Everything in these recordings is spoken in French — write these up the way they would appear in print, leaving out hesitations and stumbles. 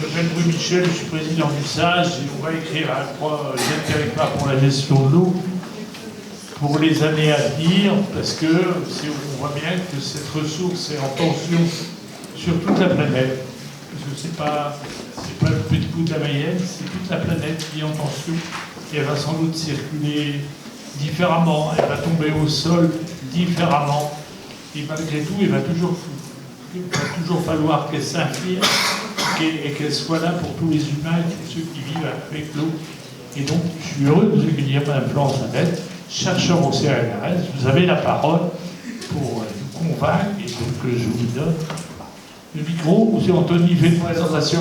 Je m'appelle Louis Michel, je suis président du SAGE et on va écrire un projet territoire pour la gestion de l'eau pour les années à venir, parce que on voit bien que cette ressource est en tension sur toute la planète. Parce que c'est pas le petit bout de la Mayenne, c'est toute la planète qui est en tension et elle va sans doute circuler différemment, elle va tomber au sol différemment et malgré tout, il va toujours falloir qu'elle s'infirme et qu'elle soit là pour tous les humains et tous ceux qui vivent avec l'eau. Et donc, je suis heureux de vous accueillir, Mme Florence Abetz, chercheur au CNRS. Vous avez la parole pour nous convaincre, et donc je vous donne le micro. Monsieur Anthony fait une présentation.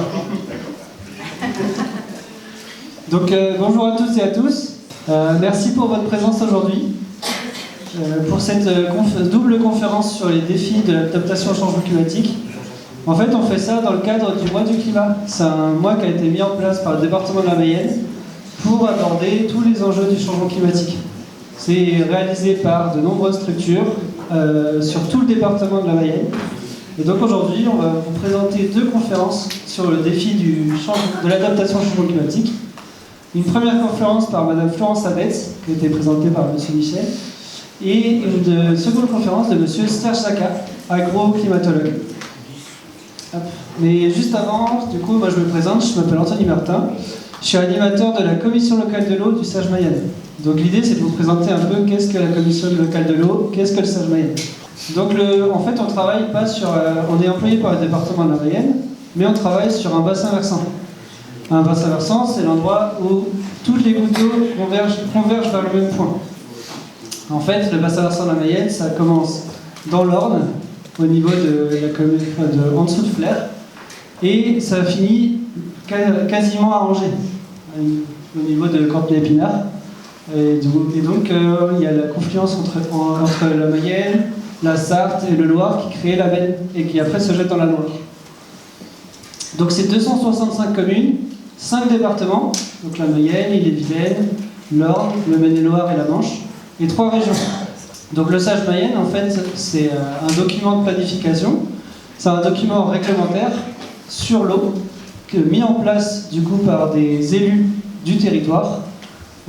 Donc, bonjour à toutes et à tous. Merci pour votre présence aujourd'hui. Pour cette double conférence sur les défis de l'adaptation au changement climatique. En fait, on fait ça dans le cadre du mois du climat. C'est un mois qui a été mis en place par le département de la Mayenne pour aborder tous les enjeux du changement climatique. C'est réalisé par de nombreuses structures sur tout le département de la Mayenne. Et donc aujourd'hui, on va vous présenter deux conférences sur le défi de l'adaptation au changement climatique. Une première conférence par Mme Florence Abetz, qui a été présentée par M. Michel, et une seconde conférence de M. Serge Saka, agroclimatologue. Mais juste avant, du coup, moi je me présente, je m'appelle Anthony Martin, je suis animateur de la commission locale de l'eau du SAGE Mayenne. Donc l'idée c'est de vous présenter un peu qu'est-ce que la commission locale de l'eau, qu'est-ce que le SAGE Mayenne. Donc en fait on travaille pas sur, on est employé par le département de la Mayenne, mais on travaille sur un bassin versant. Un bassin versant, c'est l'endroit où toutes les gouttes d'eau convergent vers le même point. En fait, le bassin versant de la Mayenne, ça commence dans l'Orne, au niveau de la commune, en dessous de Flers, et ça finit quasiment à Angers, au niveau de Canteleu-Épinard. Et donc, il y a la confluence entre la Mayenne, la Sarthe et le Loir qui crée la Maine et qui après se jette dans la Loire. Donc, c'est 265 communes, 5 départements, donc la Mayenne, l'Ille-et-Vilaine, l'Orne, le Maine-et-Loire et la Manche, et 3 régions. Donc le SAGE Mayenne, en fait, c'est un document de planification, c'est un document réglementaire sur l'eau, mis en place du coup par des élus du territoire.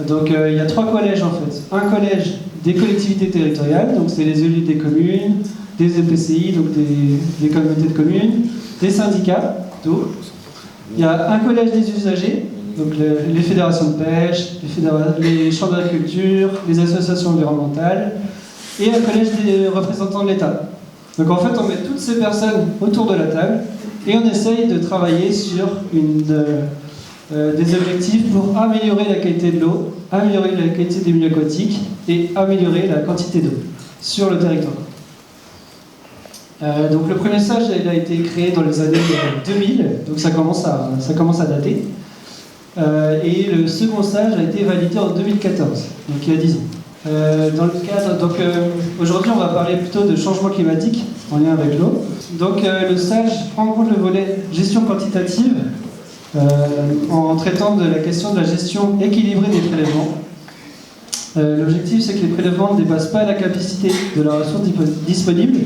Donc il y a 3 collèges en fait. Un collège des collectivités territoriales, donc c'est les élus des communes, des EPCI, donc des communautés de communes, des syndicats d'eau. Il y a un collège des usagers, donc les fédérations de pêche, les chambres d'agriculture, les associations environnementales, et un collège des représentants de l'État. Donc en fait, on met toutes ces personnes autour de la table et on essaye de travailler sur des objectifs pour améliorer la qualité de l'eau, améliorer la qualité des milieux aquatiques et améliorer la quantité d'eau sur le territoire. Donc le premier SAGE il a été créé dans les années 2000, donc ça commence à dater. Et le second SAGE a été validé en 2014, donc il y a 10 ans. Dans le cadre, donc aujourd'hui on va parler plutôt de changement climatique en lien avec l'eau. Donc le SAGE prend en compte le volet gestion quantitative en traitant de la question de la gestion équilibrée des prélèvements. L'objectif c'est que les prélèvements ne dépassent pas la capacité de la ressource disponible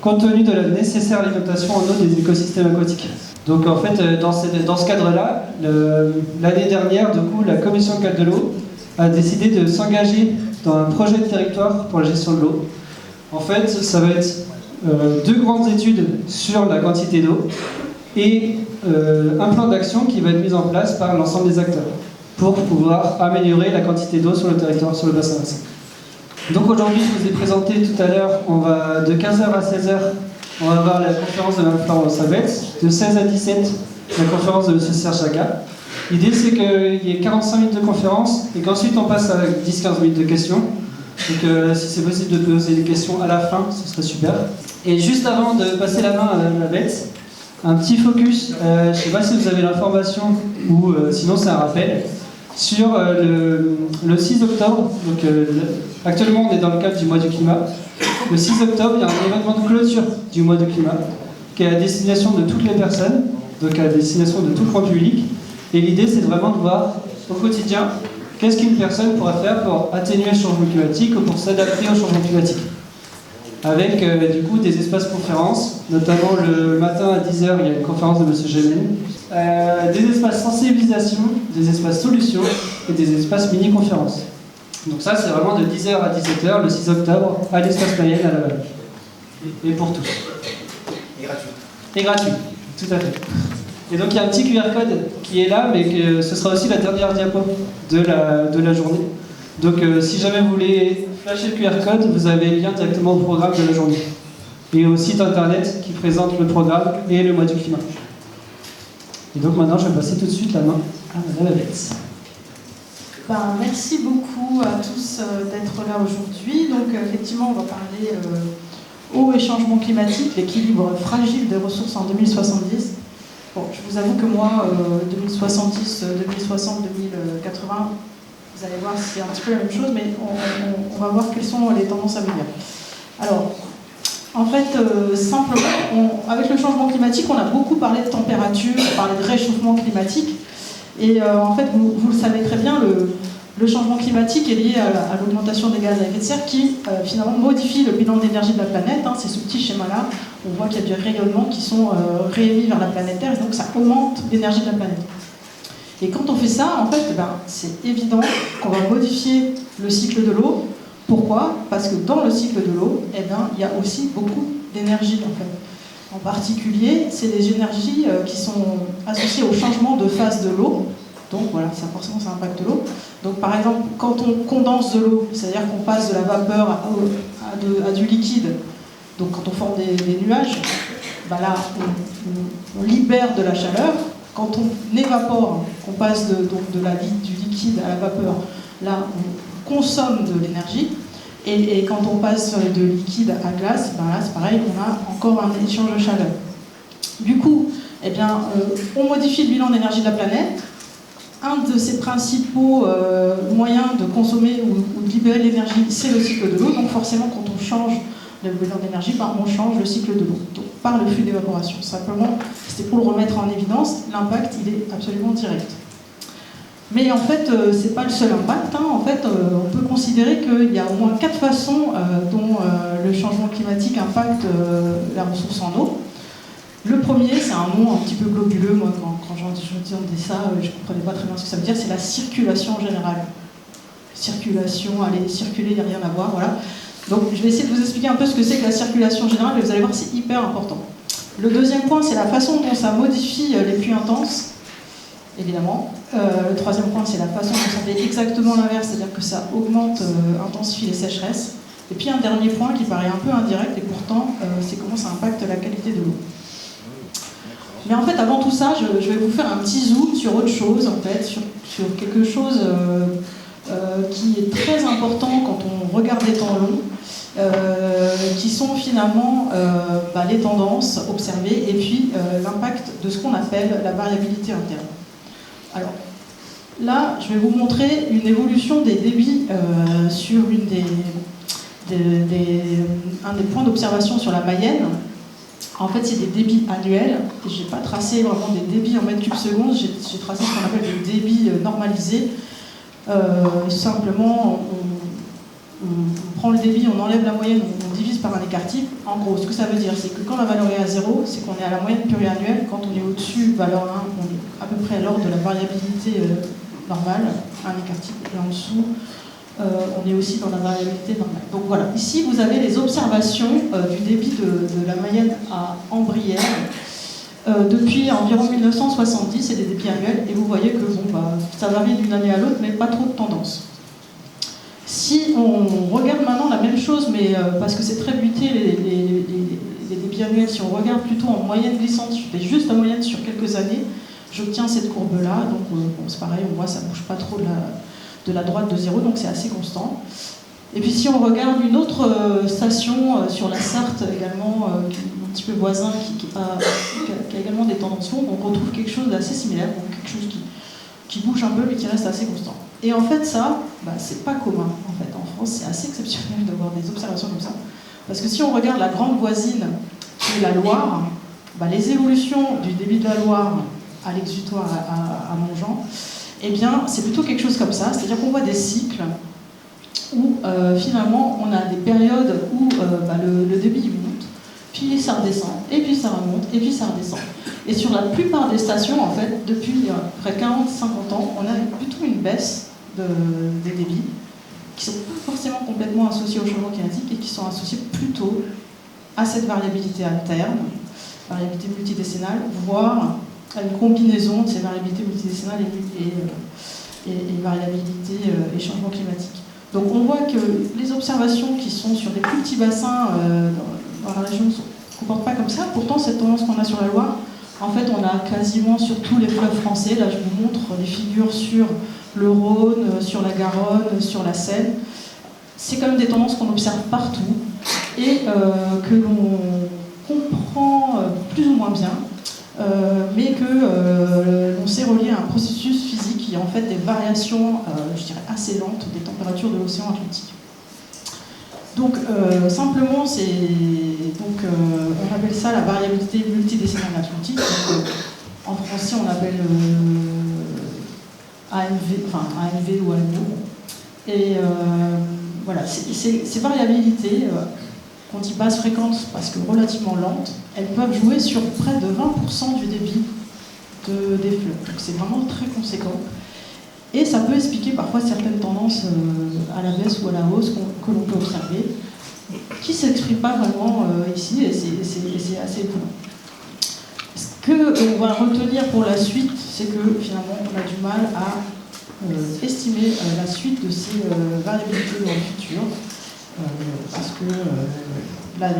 compte tenu de la nécessaire alimentation en eau des écosystèmes aquatiques. Donc en fait dans ce cadre-là, l'année dernière du coup la commission locale de l'eau a décidé de s'engager dans un projet de territoire pour la gestion de l'eau. En fait, ça va être 2 grandes études sur la quantité d'eau et un plan d'action qui va être mis en place par l'ensemble des acteurs pour pouvoir améliorer la quantité d'eau sur le territoire, sur le bassin versant. Donc aujourd'hui, je vous ai présenté tout à l'heure, de 15h à 16h, on va avoir la conférence de Mme Florence Abetz, de 16 à 17, la conférence de M. Serge Saka. L'idée c'est qu'il y ait 45 minutes de conférence et qu'ensuite on passe à 10-15 minutes de questions. Donc si c'est possible de poser des questions à la fin, ce serait super. Et juste avant de passer la main à Mme Abetz, un petit focus, je ne sais pas si vous avez l'information ou sinon c'est un rappel, sur le 6 octobre. Donc, actuellement on est dans le cadre du mois du climat. Le 6 octobre, il y a un événement de clôture du mois du climat qui est à destination de toutes les personnes, donc à destination de tout le grand public. Et l'idée, c'est vraiment de voir au quotidien qu'est-ce qu'une personne pourra faire pour atténuer le changement climatique ou pour s'adapter au changement climatique. avec du coup des espaces conférences, notamment le matin à 10 h, il y a une conférence de M. Gémen, des espaces sensibilisation, des espaces solutions et des espaces mini-conférences. Donc ça, c'est vraiment de 10 h à 17 h, le 6 octobre, à l'espace Mayenne à Laval. Et pour tous. Et gratuit. Et gratuit, tout à fait. Et donc il y a un petit QR code qui est là, mais que ce sera aussi la dernière diapo de la journée. Donc si jamais vous voulez flasher le QR code, vous avez le lien directement au programme de la journée. Et au site internet qui présente le programme et le mois du climat. Et donc maintenant, je vais passer tout de suite la main à Madame Abetz. Merci beaucoup à tous d'être là aujourd'hui. Donc effectivement, on va parler eau et changement climatique, l'équilibre fragile des ressources en 2070. Bon, je vous avoue que moi, 2070, 2060, 2080, vous allez voir, c'est un petit peu la même chose, mais on va voir quelles sont les tendances à venir. Alors, en fait, simplement, avec le changement climatique, on a beaucoup parlé de température, on parlait de réchauffement climatique. Et en fait, vous le savez très bien, le changement climatique est lié à l'augmentation des gaz à effet de serre qui, finalement, modifie le bilan d'énergie de la planète. C'est ce petit schéma-là. On voit qu'il y a des rayonnements qui sont réémis vers la planète Terre, et donc ça augmente l'énergie de la planète. Et quand on fait ça, en fait, c'est évident qu'on va modifier le cycle de l'eau. Pourquoi ? Parce que dans le cycle de l'eau, il y a aussi beaucoup d'énergie, en fait. En particulier, c'est des énergies qui sont associées au changement de phase de l'eau. Donc voilà, ça forcément ça impacte l'eau. Donc par exemple, quand on condense de l'eau, c'est-à-dire qu'on passe de la vapeur à du liquide, donc quand on forme des nuages, là on libère de la chaleur. Quand on évapore, qu'on passe du liquide à la vapeur, là on consomme de l'énergie. Et quand on passe de liquide à glace, là c'est pareil, on a encore un échange de chaleur. Du coup, on modifie le bilan d'énergie de la planète. Un de ses principaux moyens de consommer ou de libérer l'énergie, c'est le cycle de l'eau. Donc forcément, quand on change le bilan d'énergie, on change le cycle de l'eau, donc par le flux d'évaporation. Simplement, c'était pour le remettre en évidence, l'impact, il est absolument direct. Mais en fait, ce n'est pas le seul impact. En fait, on peut considérer qu'il y a au moins 4 façons dont le changement climatique impacte la ressource en eau. Le premier, c'est un nom un petit peu globuleux. Moi, quand j'entendais ça, je ne comprenais pas très bien ce que ça veut dire. C'est la circulation générale. Circulation, allez, circuler, il n'y a rien à voir, voilà. Donc, je vais essayer de vous expliquer un peu ce que c'est que la circulation générale, et vous allez voir, c'est hyper important. Le deuxième point, c'est la façon dont ça modifie les pluies intenses, évidemment. Le troisième point, c'est la façon dont ça fait exactement l'inverse, c'est-à-dire que ça augmente, intensifie les sécheresses. Et puis un dernier point qui paraît un peu indirect, et pourtant, c'est comment ça impacte la qualité de l'eau. Mais en fait, avant tout ça, je vais vous faire un petit zoom sur autre chose, en fait, sur quelque chose qui est très important quand on regarde les temps longs, qui sont finalement les tendances observées et puis l'impact de ce qu'on appelle la variabilité interne. Alors, là, je vais vous montrer une évolution des débits sur un des points d'observation sur la Mayenne. En fait, c'est des débits annuels. Je n'ai pas tracé vraiment des débits en mètres cubes secondes, j'ai tracé ce qu'on appelle des débits normalisés. Simplement, on prend le débit, on enlève la moyenne, on divise par un écart type. En gros, ce que ça veut dire, c'est que quand la valeur est à 0, c'est qu'on est à la moyenne pluriannuelle. Quand on est au-dessus, valeur 1, on est à peu près à l'ordre de la variabilité normale, un écart type. Et en dessous, on est aussi dans la variabilité normale. Donc voilà, ici vous avez les observations du débit de la Mayenne à Ambrières depuis environ 1970, c'est des débits annuels, et vous voyez que ça varie d'une année à l'autre, mais pas trop de tendance. Si on regarde maintenant la même chose, mais parce que c'est très buté les débits annuels, si on regarde plutôt en moyenne glissante, je fais juste la moyenne sur quelques années, j'obtiens cette courbe-là, donc c'est pareil, on voit ça ne bouge pas trop de la droite de 0, donc c'est assez constant. Et puis si on regarde une autre station sur la Sarthe également, qui est un petit peu voisin, qui a également des tendances longues, on retrouve quelque chose d'assez similaire, donc quelque chose qui bouge un peu mais qui reste assez constant. Et en fait ça, c'est pas commun. En fait, en France, c'est assez exceptionnel d'avoir des observations comme ça. Parce que si on regarde la grande voisine, qui est la Loire, les évolutions du débit de la Loire à l'exutoire à Montjean, eh bien, c'est plutôt quelque chose comme ça, c'est-à-dire qu'on voit des cycles où finalement on a des périodes où le débit monte, puis ça redescend, et puis ça remonte, et puis ça redescend. Et sur la plupart des stations, en fait, depuis près de 40-50 ans, on a plutôt une baisse des débits, qui ne sont pas forcément complètement associés au changement climatique et qui sont associés plutôt à cette variabilité alterne, variabilité multidécennale, voire à une combinaison de ces variabilités multidécennales et variabilité et changement climatique. Donc on voit que les observations qui sont sur des plus petits bassins dans la région ne se comportent pas comme ça. Pourtant, cette tendance qu'on a sur la Loire, en fait, on a quasiment sur tous les fleuves français. Là, je vous montre des figures sur le Rhône, sur la Garonne, sur la Seine. C'est quand même des tendances qu'on observe partout et que l'on comprend plus ou moins bien, mais que l'on sait relier à un processus physique qui est en fait des variations, je dirais, assez lentes des températures de l'océan Atlantique. Donc, simplement, on appelle ça la variabilité multidécennale atlantique. Donc, en français, on appelle AMV ou AMO. Et voilà, ces variabilités, quand ils passent fréquentes parce que relativement lentes, elles peuvent jouer sur près de 20% du débit des fleuves. Donc, c'est vraiment très conséquent. Et ça peut expliquer parfois certaines tendances à la baisse ou à la hausse que l'on peut observer, qui ne s'expriment pas vraiment ici, et c'est assez étonnant. Ce qu'on va retenir pour la suite, c'est que finalement on a du mal à estimer la suite de ces variabilités dans le futur, parce que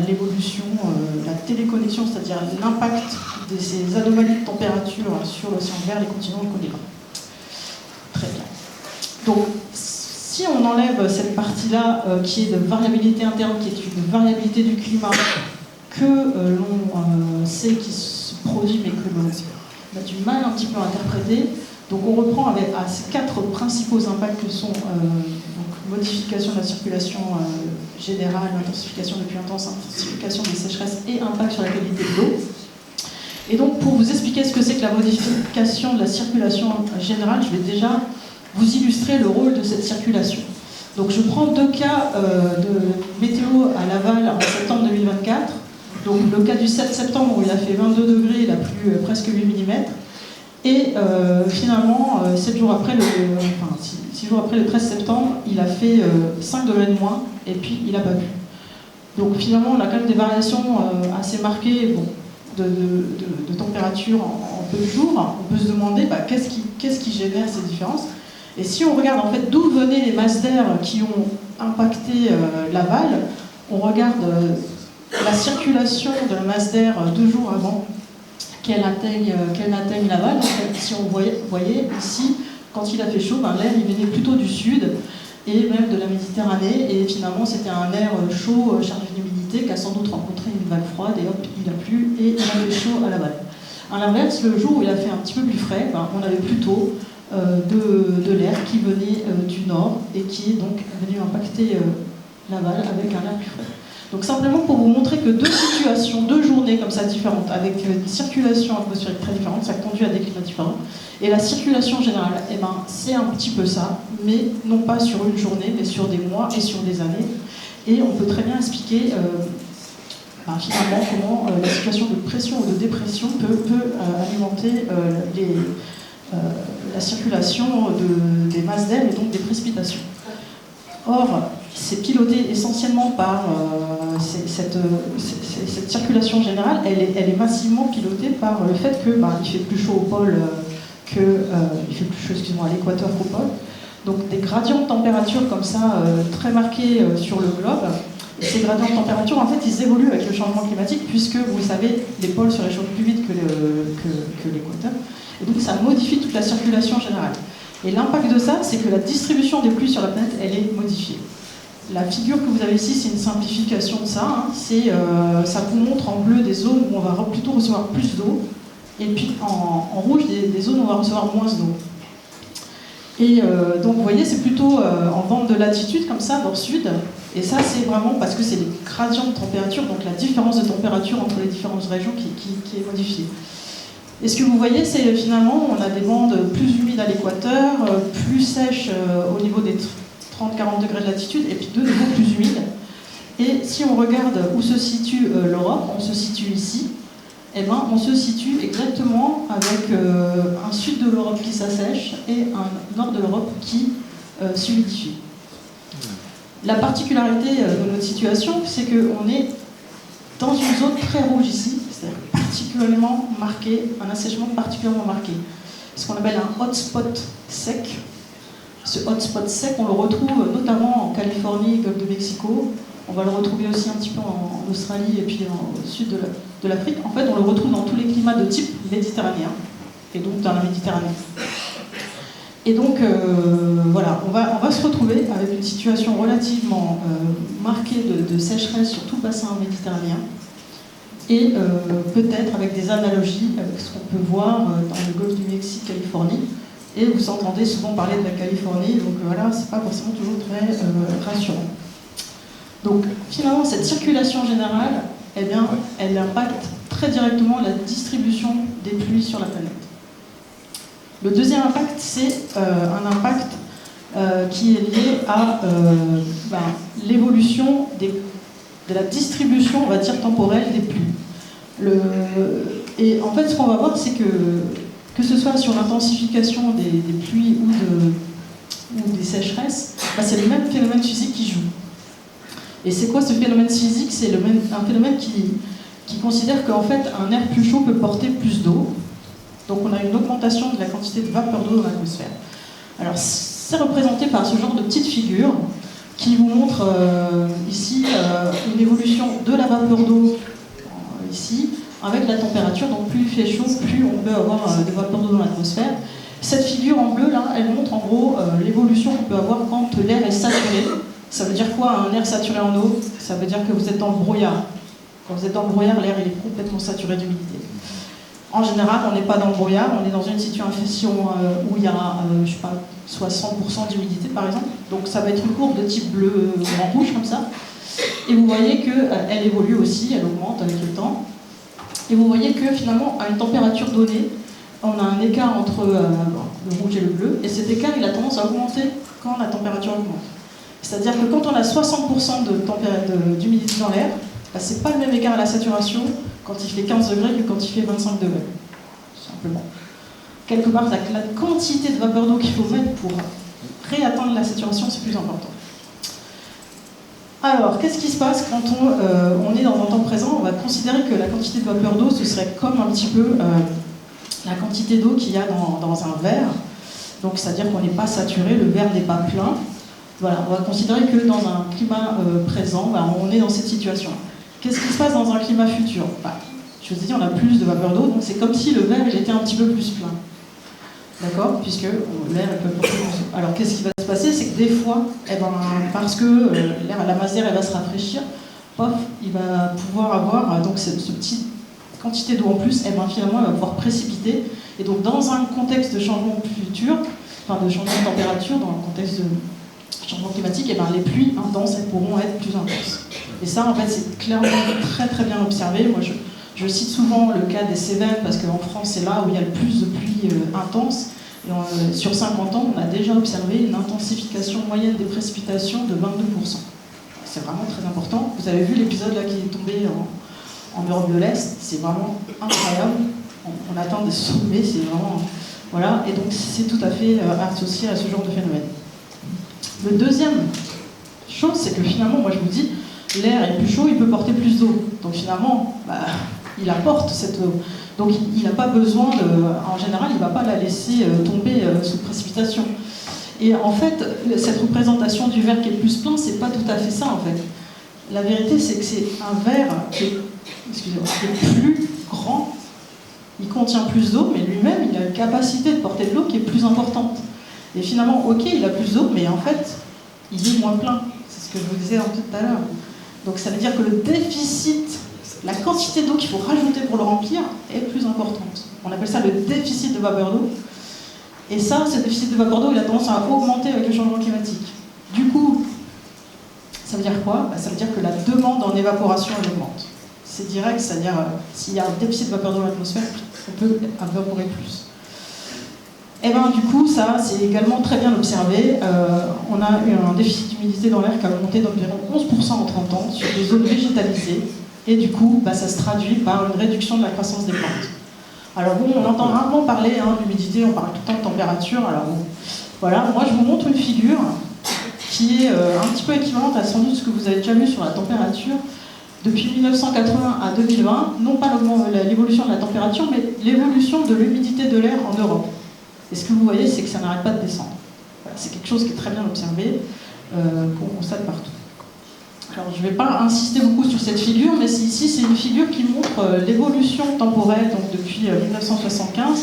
l'évolution, la téléconnexion, c'est-à-dire l'impact de ces anomalies de température sur l'océan vert, les continents, on ne connaît pas. Très bien. Donc, si on enlève cette partie-là qui est de variabilité interne, qui est une variabilité du climat que l'on sait qui se produit mais que l'on a du mal un petit peu à interpréter, donc on reprend à ces 4 principaux impacts que sont donc, modification de la circulation générale, intensification de pluies intenses, intensification des sécheresses et impact sur la qualité de l'eau. Et donc, pour vous expliquer ce que c'est que la modification de la circulation générale, je vais déjà vous illustrer le rôle de cette circulation. Donc, je prends 2 cas de météo à Laval en septembre 2024. Donc, le cas du 7 septembre où il a fait 22 degrés, il a plu presque 8 mm. Et finalement, 6 jours après le 13 septembre, il a fait 5 degrés de moins et puis il n'a pas plu. Donc, finalement, on a quand même des variations assez marquées. Bon, de température en peu de jours, on peut se demander qu'est-ce qui génère ces différences. Et si on regarde en fait d'où venaient les masses d'air qui ont impacté Laval, on regarde la circulation de la masse d'air 2 jours avant qu'elle atteigne Laval. Donc, si on voyait ici, quand il a fait chaud, l'air il venait plutôt du sud et même de la Méditerranée, et finalement c'était un air chaud chargé d'humidité qui a sans doute rencontré une vague froide et hop, il a plu et il a fait chaud à Laval. À l'inverse, le jour où il a fait un petit peu plus frais, on avait plutôt de l'air qui venait du nord et qui est donc venu impacter Laval avec un air plus frais. Donc simplement pour vous montrer que 2 situations, 2 journées comme ça différentes, avec une circulation atmosphérique très différente, ça conduit à des climats différents. Et la circulation générale, c'est un petit peu ça, mais non pas sur une journée, mais sur des mois et sur des années. Et on peut très bien expliquer finalement comment la situation de pression ou de dépression peut alimenter la circulation des masses d'air et donc des précipitations. Or, c'est piloté essentiellement par cette circulation générale, elle est massivement pilotée par le fait que il fait plus chaud au pôle il fait plus chaud à l'équateur qu'au pôle. Donc des gradients de température comme ça très marqués sur le globe. Et ces gradients de température, en fait, ils évoluent avec le changement climatique puisque, vous le savez, les pôles se réchauffent plus vite que l'équateur. Et donc ça modifie toute la circulation générale. Et l'impact de ça, c'est que la distribution des pluies sur la planète, elle est modifiée. La figure que vous avez ici, c'est une simplification de ça. Ça vous montre en bleu des zones où on va plutôt recevoir plus d'eau, et puis en rouge des zones où on va recevoir moins d'eau. Et donc vous voyez, c'est plutôt en bande de latitude, comme ça, nord-sud. Et ça, c'est vraiment parce que c'est les gradients de température, donc la différence de température entre les différentes régions qui est modifiée. Et ce que vous voyez, c'est finalement, on a des bandes plus humides à l'équateur, plus sèches au niveau des 30-40 degrés de latitude, et puis de nouveau plus humide. Et si on regarde où se situe l'Europe, on se situe ici, eh ben, on se situe exactement avec un sud de l'Europe qui s'assèche et un nord de l'Europe qui s'humidifie. La particularité de notre situation, c'est qu'on est dans une zone très rouge ici, c'est-à-dire particulièrement marqué, un assèchement particulièrement marqué. Ce qu'on appelle un hotspot sec. Ce hotspot sec, on le retrouve notamment en Californie, Golfe de Mexico. On va le retrouver aussi un petit peu en Australie et puis au sud de l'Afrique. En fait, on le retrouve dans tous les climats de type méditerranéen, et donc dans la Méditerranée. Et donc, voilà, on va se retrouver avec une situation relativement marquée de sécheresse sur tout le bassin méditerranéen, et peut-être avec des analogies avec ce qu'on peut voir dans le golfe du Mexique, Californie. Et vous entendez souvent parler de la Californie, donc voilà, c'est pas forcément toujours très rassurant. Donc finalement, cette circulation générale, eh bien, elle impacte très directement la distribution des pluies sur la planète. Le deuxième impact, c'est un impact qui est lié à l'évolution de la distribution, on va dire, temporelle des pluies. Et en fait, ce qu'on va voir, c'est que ce soit sur l'intensification des pluies ou des sécheresses, c'est le même phénomène physique qui joue. Et c'est quoi ce phénomène physique? C'est un phénomène qui considère qu'en fait, un air plus chaud peut porter plus d'eau. Donc on a une augmentation de la quantité de vapeur d'eau dans l'atmosphère. Alors c'est représenté par ce genre de petite figure qui vous montre ici une évolution de la vapeur d'eau ici avec la température. Donc plus il fait chaud, plus on peut avoir de vapeur d'eau dans l'atmosphère. Cette figure en bleu là, elle montre en gros l'évolution qu'on peut avoir quand l'air est saturé. Ça veut dire quoi, un air saturé en eau? Ça veut dire que vous êtes dans le brouillard. Quand vous êtes dans le brouillard, l'air il est complètement saturé d'humidité. En général, on n'est pas dans le brouillard, on est dans une situation où il y a, je sais pas, soit 100% d'humidité par exemple. Donc ça va être une courbe de type bleu, grand, rouge comme ça. Et vous voyez qu'elle évolue aussi, elle augmente avec le temps. Et vous voyez que finalement, à une température donnée, on a un écart entre le rouge et le bleu. Et cet écart, il a tendance à augmenter quand la température augmente. C'est-à-dire que quand on a 60% d'humidité dans l'air, c'est pas le même écart à la saturation quand il fait 15 degrés que quand il fait 25 degrés, tout simplement. Quelque part, la quantité de vapeur d'eau qu'il faut mettre pour réatteindre la saturation, c'est plus important. Alors, qu'est-ce qui se passe quand on est dans un temps présent? On va considérer que la quantité de vapeur d'eau, ce serait comme un petit peu la quantité d'eau qu'il y a dans un verre. Donc, c'est-à-dire qu'on n'est pas saturé, le verre n'est pas plein. Voilà, on va considérer que dans un climat présent, on est dans cette situation. Qu'est-ce qui se passe dans un climat futur? Je vous ai dit, on a plus de vapeur d'eau, donc c'est comme si le verre il était un petit peu plus plein. D'accord? Puisque l'air peut porter plus. Alors qu'est-ce qui va se passer? C'est que des fois, parce que la masse d'air va se rafraîchir, il va pouvoir avoir donc cette petite quantité d'eau en plus, finalement elle va pouvoir précipiter. Et donc dans un contexte de changement futur, de changement de température, dans un contexte de changement climatique, les pluies intenses elles pourront être plus intenses. Et ça, en fait, c'est clairement très très bien observé. Moi, je cite souvent le cas des Cévennes parce qu'en France, c'est là où il y a le plus de pluies intenses. Et sur 50 ans, on a déjà observé une intensification moyenne des précipitations de 22%. C'est vraiment très important. Vous avez vu l'épisode là qui est tombé en Europe de l'Est, c'est vraiment incroyable. On atteint des sommets, c'est vraiment... Voilà, et donc c'est tout à fait associé à ce genre de phénomène. Le deuxième chose, c'est que finalement, moi je vous dis, l'air est plus chaud, il peut porter plus d'eau. Donc finalement, il apporte cette eau. Donc il n'a pas besoin en général, il ne va pas la laisser tomber sous précipitation. Et en fait, cette représentation du verre qui est plus plein, c'est pas tout à fait ça en fait. La vérité, c'est que c'est un verre qui est plus grand, il contient plus d'eau, mais lui-même, il a une capacité de porter de l'eau qui est plus importante. Et finalement, ok, il a plus d'eau, mais en fait, il est moins plein. C'est ce que je vous disais tout à l'heure. Donc ça veut dire que le déficit, la quantité d'eau qu'il faut rajouter pour le remplir est plus importante. On appelle ça le déficit de vapeur d'eau. Et ça, ce déficit de vapeur d'eau, il a tendance à augmenter avec le changement climatique. Du coup, ça veut dire quoi? Ça veut dire que la demande en évaporation, elle augmente. C'est direct, c'est-à-dire s'il y a un déficit de vapeur d'eau dans l'atmosphère, on peut évaporer plus. Et bien du coup, ça c'est également très bien observé. On a eu un déficit d'humidité dans l'air qui a augmenté d'environ 11% en 30 ans sur des zones végétalisées. Et du coup, ça se traduit par une réduction de la croissance des plantes. Alors bon, on entend rarement parler d'humidité, on parle tout le temps de température. Alors bon, voilà, moi je vous montre une figure qui est un petit peu équivalente à sans doute ce que vous avez déjà vu sur la température. Depuis 1980 à 2020, non pas l'évolution de la température, mais l'évolution de l'humidité de l'air en Europe. Et ce que vous voyez, c'est que ça n'arrête pas de descendre. Voilà, c'est quelque chose qui est très bien observé, qu'on constate partout. Alors, je ne vais pas insister beaucoup sur cette figure, mais ici, c'est une figure qui montre l'évolution temporelle, donc depuis 1975,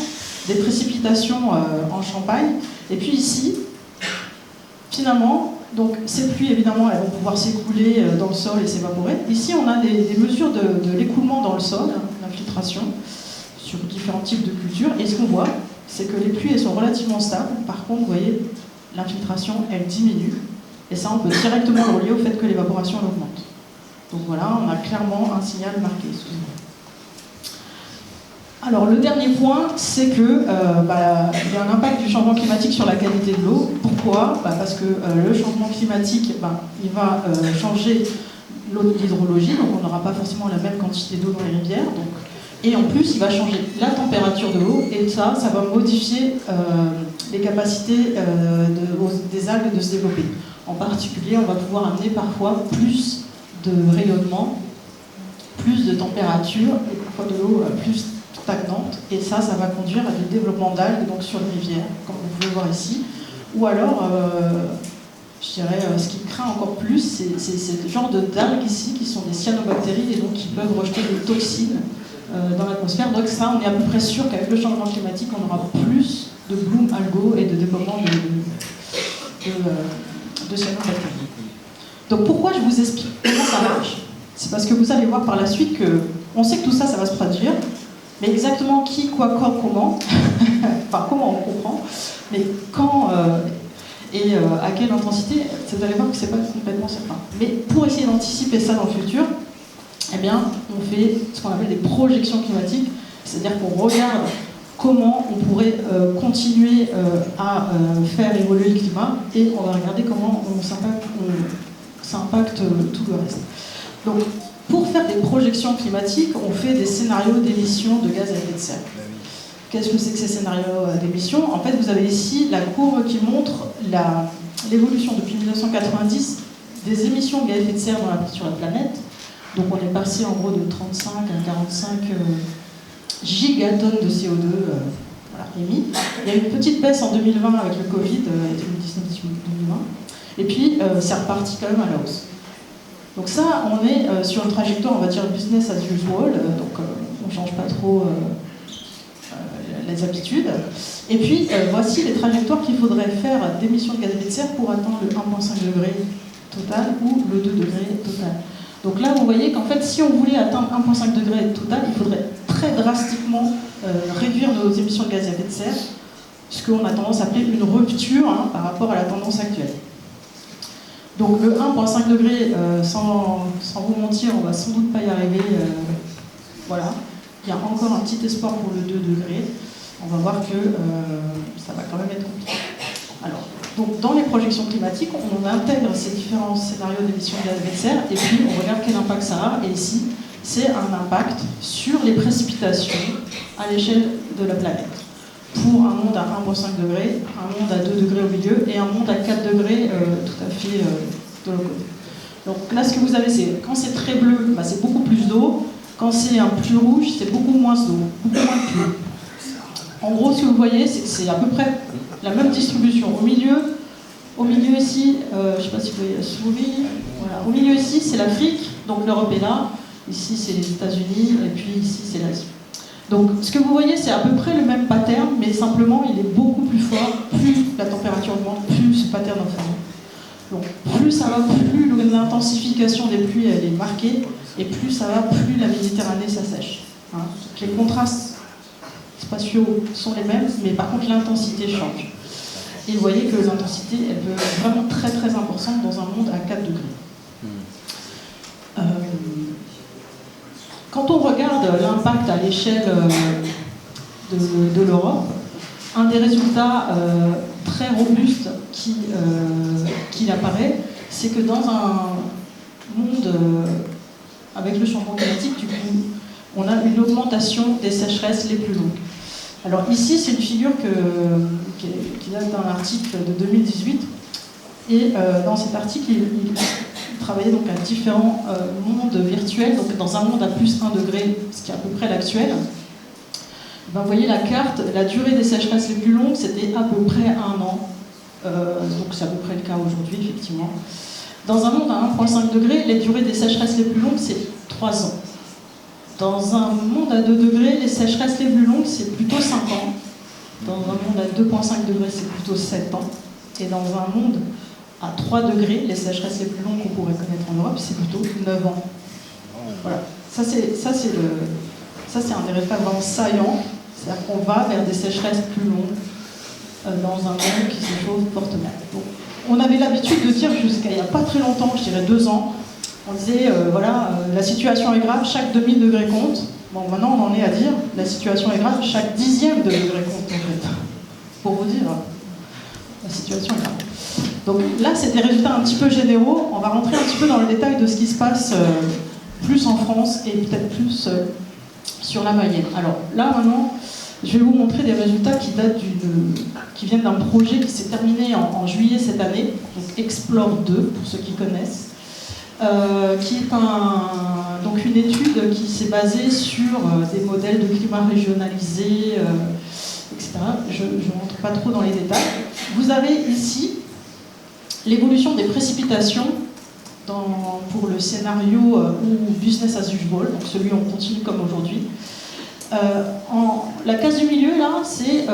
des précipitations en Champagne. Et puis ici, finalement, donc ces pluies, évidemment, elles vont pouvoir s'écouler dans le sol et s'évaporer. Ici, on a des mesures de l'écoulement dans le sol, l'infiltration, sur différents types de cultures. Et ce qu'on voit, c'est que les pluies, elles sont relativement stables. Par contre, vous voyez, l'infiltration, elle diminue. Et ça, on peut directement le relier au fait que l'évaporation augmente. Donc voilà, on a clairement un signal marqué. Alors le dernier point, c'est que il y a un impact du changement climatique sur la qualité de l'eau. Pourquoi ? Parce que le changement climatique, il va changer l'hydrologie, donc on n'aura pas forcément la même quantité d'eau dans les rivières. Et en plus, il va changer la température de l'eau, et ça va modifier les capacités des algues de se développer. En particulier, on va pouvoir amener parfois plus de rayonnement, plus de température, et parfois de l'eau plus stagnante. Et ça va conduire à du développement d'algues donc sur les rivières, comme vous pouvez voir ici. Ou alors, je dirais, ce qui craint encore plus, c'est ce genre d'algues ici qui sont des cyanobactéries et donc qui peuvent rejeter des toxines dans l'atmosphère. Donc ça, on est à peu près sûr qu'avec le changement climatique, on aura plus de blooms algaux et de développement de cyanobactéries. Donc pourquoi je vous explique comment ça marche ? C'est parce que vous allez voir par la suite qu'on sait que tout ça, ça va se produire, mais exactement qui, quoi, quand, comment, enfin comment on comprend, mais quand et à quelle intensité, vous allez voir que c'est pas complètement certain. Mais pour essayer d'anticiper ça dans le futur, eh bien, on fait ce qu'on appelle des projections climatiques, c'est-à-dire qu'on regarde comment on pourrait continuer à faire évoluer le climat, et on va regarder comment ça impacte tout le reste. Donc, pour faire des projections climatiques, on fait des scénarios d'émissions de gaz à effet de serre. Qu'est-ce que c'est que ces scénarios d'émissions ? En fait, vous avez ici la courbe qui montre l'évolution depuis 1990 des émissions de gaz à effet de serre sur la planète. Donc on est passé en gros de 35 à 45 gigatonnes de CO2 émis. Il y a eu une petite baisse en 2020 avec le Covid, 2019-2020. Et puis c'est reparti quand même à la hausse. Donc ça, on est sur une trajectoire, on va dire business as usual, donc on ne change pas trop les habitudes. Et puis voici les trajectoires qu'il faudrait faire d'émissions de gaz à effet de serre pour atteindre le 1,5 degré total ou le 2 degrés total. Donc là, vous voyez qu'en fait, si on voulait atteindre 1,5 degré total, il faudrait très drastiquement réduire nos émissions de gaz à effet de serre, ce qu'on a tendance à appeler une rupture par rapport à la tendance actuelle. Donc le 1,5 degré, sans vous mentir, on va sans doute pas y arriver. Voilà. Il y a encore un petit espoir pour le 2 degrés. On va voir que ça va quand même être compliqué. Alors, donc dans les projections climatiques, on intègre ces différents scénarios d'émissions de gaz à effet de serre et puis on regarde quel impact ça a. Et ici, c'est un impact sur les précipitations à l'échelle de la planète. Pour un monde à 1,5 degré, un monde à 2 degrés au milieu et un monde à 4 degrés tout à fait de l'autre côté. Donc là, ce que vous avez, c'est quand c'est très bleu, c'est beaucoup plus d'eau. Quand c'est un plus rouge, c'est beaucoup moins d'eau, beaucoup moins de pluie. En gros, ce que vous voyez, c'est que c'est à peu près la même distribution. Au milieu ici, je ne sais pas si vous voyez la souris, voilà. Au milieu ici, c'est l'Afrique, donc l'Europe est là. Ici, c'est les États-Unis, et puis ici, c'est l'Asie. Donc, ce que vous voyez, c'est à peu près le même pattern, mais simplement, il est beaucoup plus fort. Plus la température augmente, plus ce pattern en fait. Donc, plus ça va, plus l'intensification des pluies elle est marquée, et plus ça va, plus la Méditerranée s'assèche. Donc, les contrastes spatiaux sont les mêmes, mais par contre l'intensité change. Et vous voyez que l'intensité, elle peut être vraiment très très importante dans un monde à 4 degrés. Quand on regarde l'impact à l'échelle de l'Europe, un des résultats très robustes qui apparaît, c'est que dans un monde avec le changement climatique, du coup, on a une augmentation des sécheresses les plus longues. Alors ici, c'est une figure qui date d'un article de 2018. Et dans cet article, il travaillait donc à différents mondes virtuels. Donc dans un monde à plus 1 degré, ce qui est à peu près l'actuel, ben, vous voyez la carte, la durée des sécheresses les plus longues, c'était à peu près 1 an. Donc c'est à peu près le cas aujourd'hui, effectivement. Dans un monde à 1,5 degré, les durées des sécheresses les plus longues, c'est 3 ans. Dans un monde à 2 degrés, les sécheresses les plus longues, c'est plutôt 5 ans. Dans un monde à 2,5 degrés, c'est plutôt 7 ans. Et dans un monde à 3 degrés, les sécheresses les plus longues qu'on pourrait connaître en Europe, c'est plutôt 9 ans. Voilà. Ça, c'est un des résultats vraiment saillants. C'est-à-dire qu'on va vers des sécheresses plus longues dans un monde qui se chauffe fortement. Donc, on avait l'habitude de dire jusqu'à il n'y a pas très longtemps, je dirais 2 ans, on disait, la situation est grave, chaque demi-degré compte. Bon, maintenant on en est à dire, la situation est grave, chaque dixième de degré compte, en fait. Pour vous dire, la situation est grave. Donc là, c'est des résultats un petit peu généraux. On va rentrer un petit peu dans le détail de ce qui se passe plus en France et peut-être plus sur la Mayenne. Alors là, maintenant, je vais vous montrer des résultats qui viennent d'un projet qui s'est terminé en juillet cette année, donc Explore 2, pour ceux qui connaissent. Qui est donc une étude qui s'est basée sur des modèles de climat régionalisés, etc. Je ne rentre pas trop dans les détails. Vous avez ici l'évolution des précipitations pour le scénario ou business as usual, donc celui où on continue comme aujourd'hui. La case du milieu, là, c'est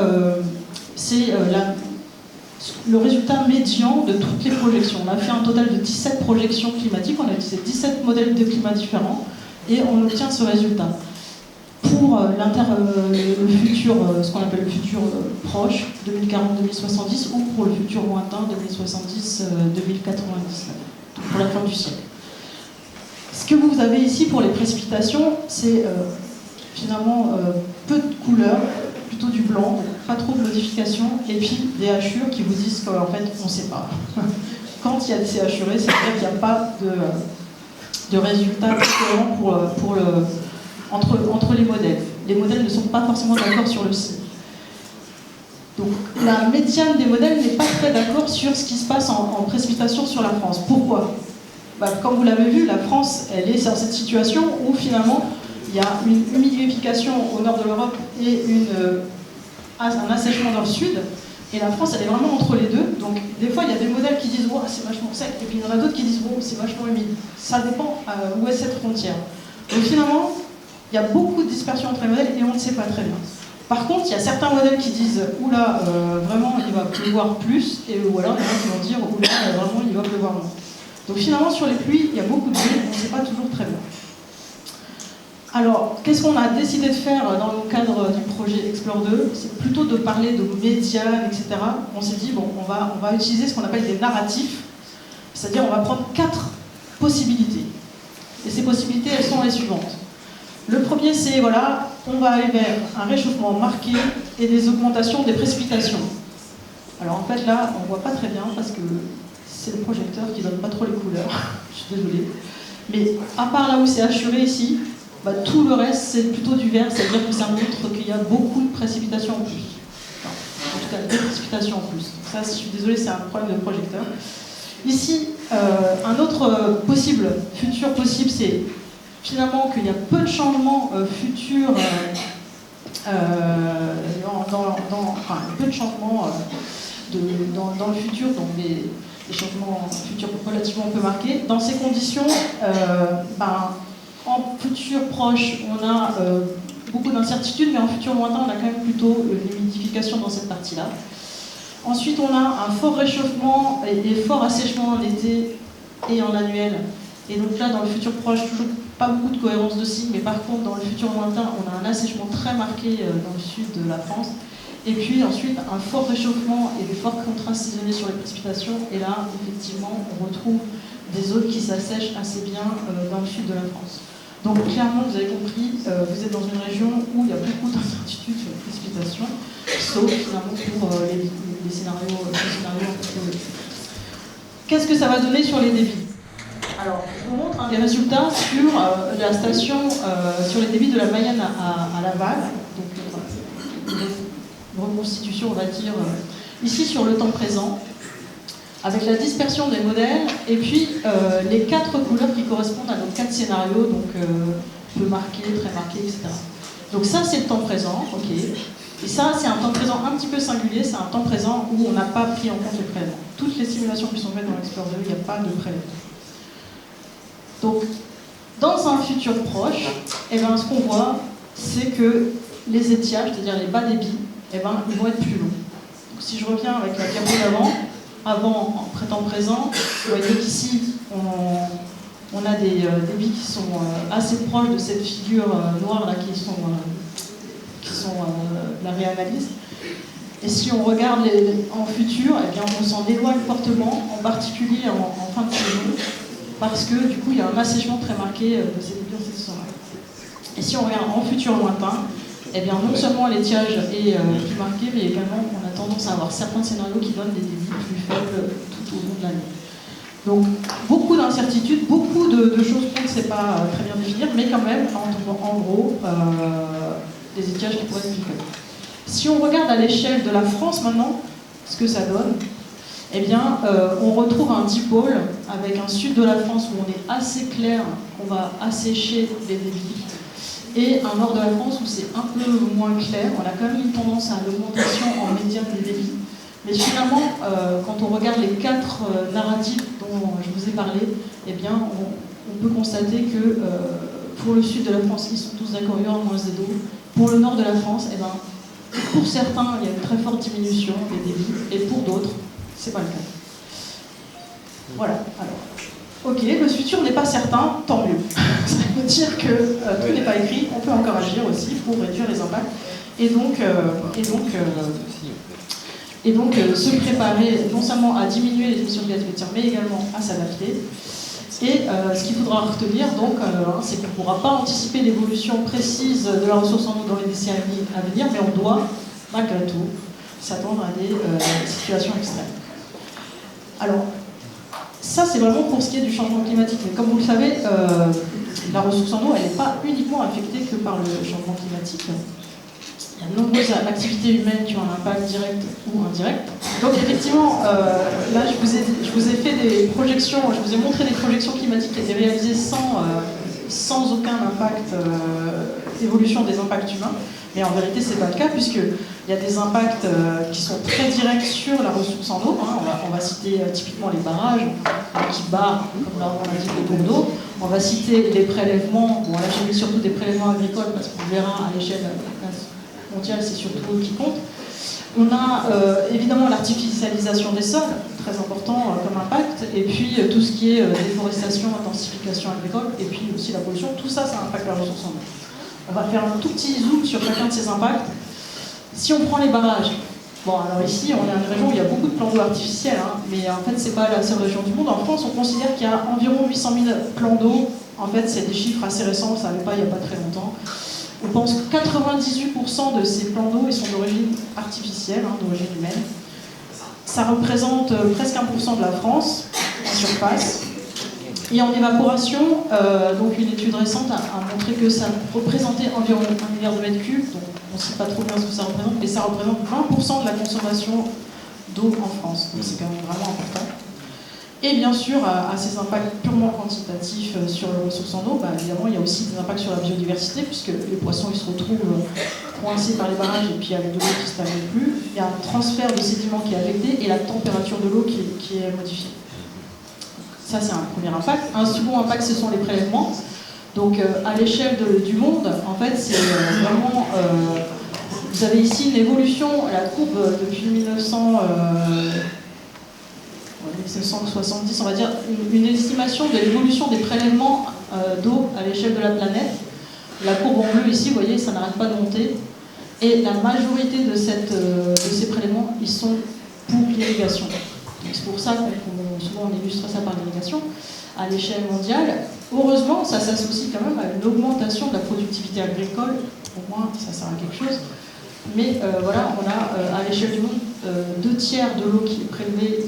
le résultat médian de toutes les projections. On a fait un total de 17 projections climatiques, on a utilisé 17 modèles de climat différents, et on obtient ce résultat. Pour le futur, ce qu'on appelle le futur proche, 2040-2070, ou pour le futur lointain, 2070-2099, pour la fin du siècle. Ce que vous avez ici pour les précipitations, c'est finalement peu de couleurs, plutôt du blanc, donc pas trop de modifications, et puis des hachures qui vous disent qu'en fait on ne sait pas. Quand il y a ces hachurés, c'est-à-dire qu'il n'y a pas de résultats cohérents entre les modèles. Les modèles ne sont pas forcément d'accord sur le signe. Donc la médiane des modèles n'est pas très d'accord sur ce qui se passe en précipitation sur la France. Pourquoi ? Comme vous l'avez vu, la France, elle est dans cette situation où finalement il y a une humidification au nord de l'Europe et un assèchement dans le sud. Et la France, elle est vraiment entre les deux. Donc, des fois, il y a des modèles qui disent oh, c'est vachement sec, et puis il y en a d'autres qui disent bon, c'est vachement humide. Ça dépend où est cette frontière. Donc, finalement, il y a beaucoup de dispersion entre les modèles et on ne sait pas très bien. Par contre, il y a certains modèles qui disent oula, vraiment, il va pleuvoir plus, ou alors il y en a qui vont dire oula, vraiment, il va pleuvoir moins. Donc, finalement, sur les pluies, il y a beaucoup de bruit, on ne sait pas toujours très bien. Alors, qu'est-ce qu'on a décidé de faire dans le cadre du projet Explore 2 ? C'est plutôt de parler de médiane, etc. On s'est dit, bon, on va utiliser ce qu'on appelle des narratifs, c'est-à-dire on va prendre 4 possibilités. Et ces possibilités, elles sont les suivantes. Le premier, c'est, voilà, on va aller vers un réchauffement marqué et des augmentations des précipitations. Alors en fait, là, on ne voit pas très bien parce que c'est le projecteur qui ne donne pas trop les couleurs. Je suis désolée. Mais à part là où c'est hachuré ici, tout le reste, c'est plutôt du vert, c'est-à-dire que ça montre qu'il y a beaucoup de précipitations en plus. Enfin, en tout cas, des précipitations en plus. Ça, je suis désolée, c'est un problème de projecteur. Ici, un autre futur possible, c'est finalement qu'il y a peu de changements futurs, peu de changements dans le futur, donc des changements futurs relativement peu marqués. Dans ces conditions, en futur proche, on a beaucoup d'incertitudes, mais en futur lointain, on a quand même plutôt une humidification dans cette partie-là. Ensuite, on a un fort réchauffement et fort assèchement en été et en annuel. Et donc là, dans le futur proche, toujours pas beaucoup de cohérence de signes, mais par contre, dans le futur lointain, on a un assèchement très marqué dans le sud de la France. Et puis ensuite, un fort réchauffement et des forts contrastes saisonniers sur les précipitations. Et là, effectivement, on retrouve des zones qui s'assèchent assez bien dans le sud de la France. Donc clairement, vous avez compris, vous êtes dans une région où il y a beaucoup d'incertitudes sur les précipitations, sauf finalement pour les scénarios un peu théoriques. Qu'est-ce que ça va donner sur les débits? Alors, je vous montre des résultats sur la station, sur les débits de la Mayenne à Laval. Donc, une reconstitution, on va dire, ici sur le temps présent, avec la dispersion des modèles, et puis les 4 couleurs qui correspondent à nos 4 scénarios, donc peu marqué, très marqué, etc. Donc ça, c'est le temps présent, ok. Et ça, c'est un temps présent un petit peu singulier, c'est un temps présent où on n'a pas pris en compte les prélèvements. Toutes les simulations qui sont faites dans l'Explore 2, il n'y a pas de prélèvement. Donc, dans un futur proche, eh ben, ce qu'on voit, c'est que les étiages, c'est-à-dire les bas débits, eh ben, ils vont être plus longs. Donc, si je reviens avec la diapo d'avant, avant, en temps présent, vous voyez qu'ici, on a des débits qui sont assez proches de cette figure noire là, qui sont la réanalyse. Et si on regarde en futur, eh bien, on s'en éloigne fortement, en particulier en fin de saison, parce que du coup, il y a un assèchement très marqué de ces débits en cette saison. Et si on regarde en futur lointain, eh bien, non seulement l'étiage est plus marqué, mais également on a tendance à avoir certains scénarios qui donnent des débits plus faibles tout au long de l'année. Donc, beaucoup d'incertitudes, beaucoup de choses qu'on ne sait pas très bien définir, mais quand même, en gros, des étiages qui pourraient être plus faibles. Si on regarde à l'échelle de la France maintenant, ce que ça donne, eh bien, on retrouve un dipôle avec un sud de la France où on est assez clair, qu'on va assécher les débits, et un nord de la France où c'est un peu moins clair. On a quand même une tendance à l'augmentation en médiane des débits. Mais finalement, quand on regarde les 4 narratifs dont je vous ai parlé, eh bien, on peut constater que pour le sud de la France, ils sont tous d'accord, il y aura moins de d'eau. Pour le nord de la France, eh ben, pour certains, il y a une très forte diminution des débits, et pour d'autres, c'est pas le cas. Voilà. Alors, ok, le futur n'est pas certain, tant mieux. Ça veut dire que tout n'est pas écrit, on peut encore agir aussi pour réduire les impacts. Et donc se préparer non seulement à diminuer les émissions de gaz à effet de serre, mais également à s'adapter. Et ce qu'il faudra retenir, donc, c'est qu'on ne pourra pas anticiper l'évolution précise de la ressource en eau dans les décennies à venir, mais on doit, malgré tout, s'attendre à des situations extrêmes. Alors, ça, c'est vraiment pour ce qui est du changement climatique. Mais comme vous le savez, la ressource en eau, elle n'est pas uniquement affectée que par le changement climatique. Il y a de nombreuses activités humaines qui ont un impact direct ou indirect. Donc effectivement, là je vous ai fait des projections, je vous ai montré des projections climatiques qui étaient réalisées sans aucun impact, évolution des impacts humains. Mais en vérité, ce n'est pas le cas, puisqu'il y a des impacts qui sont très directs sur la ressource en eau. Hein. On va citer typiquement les barrages qui barrent, comme on l'a dit, les cours d'eau. On va citer les prélèvements. Bon, là, j'ai mis surtout des prélèvements agricoles, parce qu'on verra à l'échelle mondiale, c'est surtout eux qui comptent. On a évidemment l'artificialisation des sols, très important comme impact, et puis tout ce qui est déforestation, intensification agricole, et puis aussi la pollution. Tout ça, ça impacte la ressource en eau. On va faire un tout petit zoom sur chacun de ces impacts. Si on prend les barrages, bon, alors ici, on est dans une région où il y a beaucoup de plans d'eau artificiels, hein, mais en fait, ce n'est pas la seule région du monde. En France, on considère qu'il y a environ 800 000 plans d'eau. En fait, c'est des chiffres assez récents, ça n'avait pas il n'y a pas très longtemps. On pense que 98% de ces plans d'eau, ils sont d'origine artificielle, hein, d'origine humaine. Ça représente presque 1% de la France, en surface. Et en évaporation, donc une étude récente a montré que ça représentait environ 1 milliard de mètres cubes, donc on ne sait pas trop bien ce que ça représente, mais ça représente 20% de la consommation d'eau en France, donc c'est quand même vraiment important. Et bien sûr, à ces impacts purement quantitatifs sur les ressources en eau, évidemment, il y a aussi des impacts sur la biodiversité, puisque les poissons ils se retrouvent coincés par les barrages et puis avec de l'eau qui ne stagne plus. Il y a un transfert de sédiments qui est affecté et la température de l'eau qui est modifiée. Ça, c'est un premier impact. Un second impact, ce sont les prélèvements. Donc, à l'échelle du monde, en fait, c'est vraiment... vous avez ici une évolution, la courbe depuis 1970, on va dire, une estimation de l'évolution des prélèvements d'eau à l'échelle de la planète. La courbe en bleu ici, vous voyez, ça n'arrête pas de monter. Et la majorité de ces prélèvements, ils sont pour l'irrigation. Donc c'est pour ça qu'on souvent on illustre ça par l'irrigation à l'échelle mondiale. Heureusement, ça s'associe quand même à une augmentation de la productivité agricole, au moins ça sert à quelque chose. Mais voilà, on a à l'échelle du monde 2/3 de l'eau qui est prélevée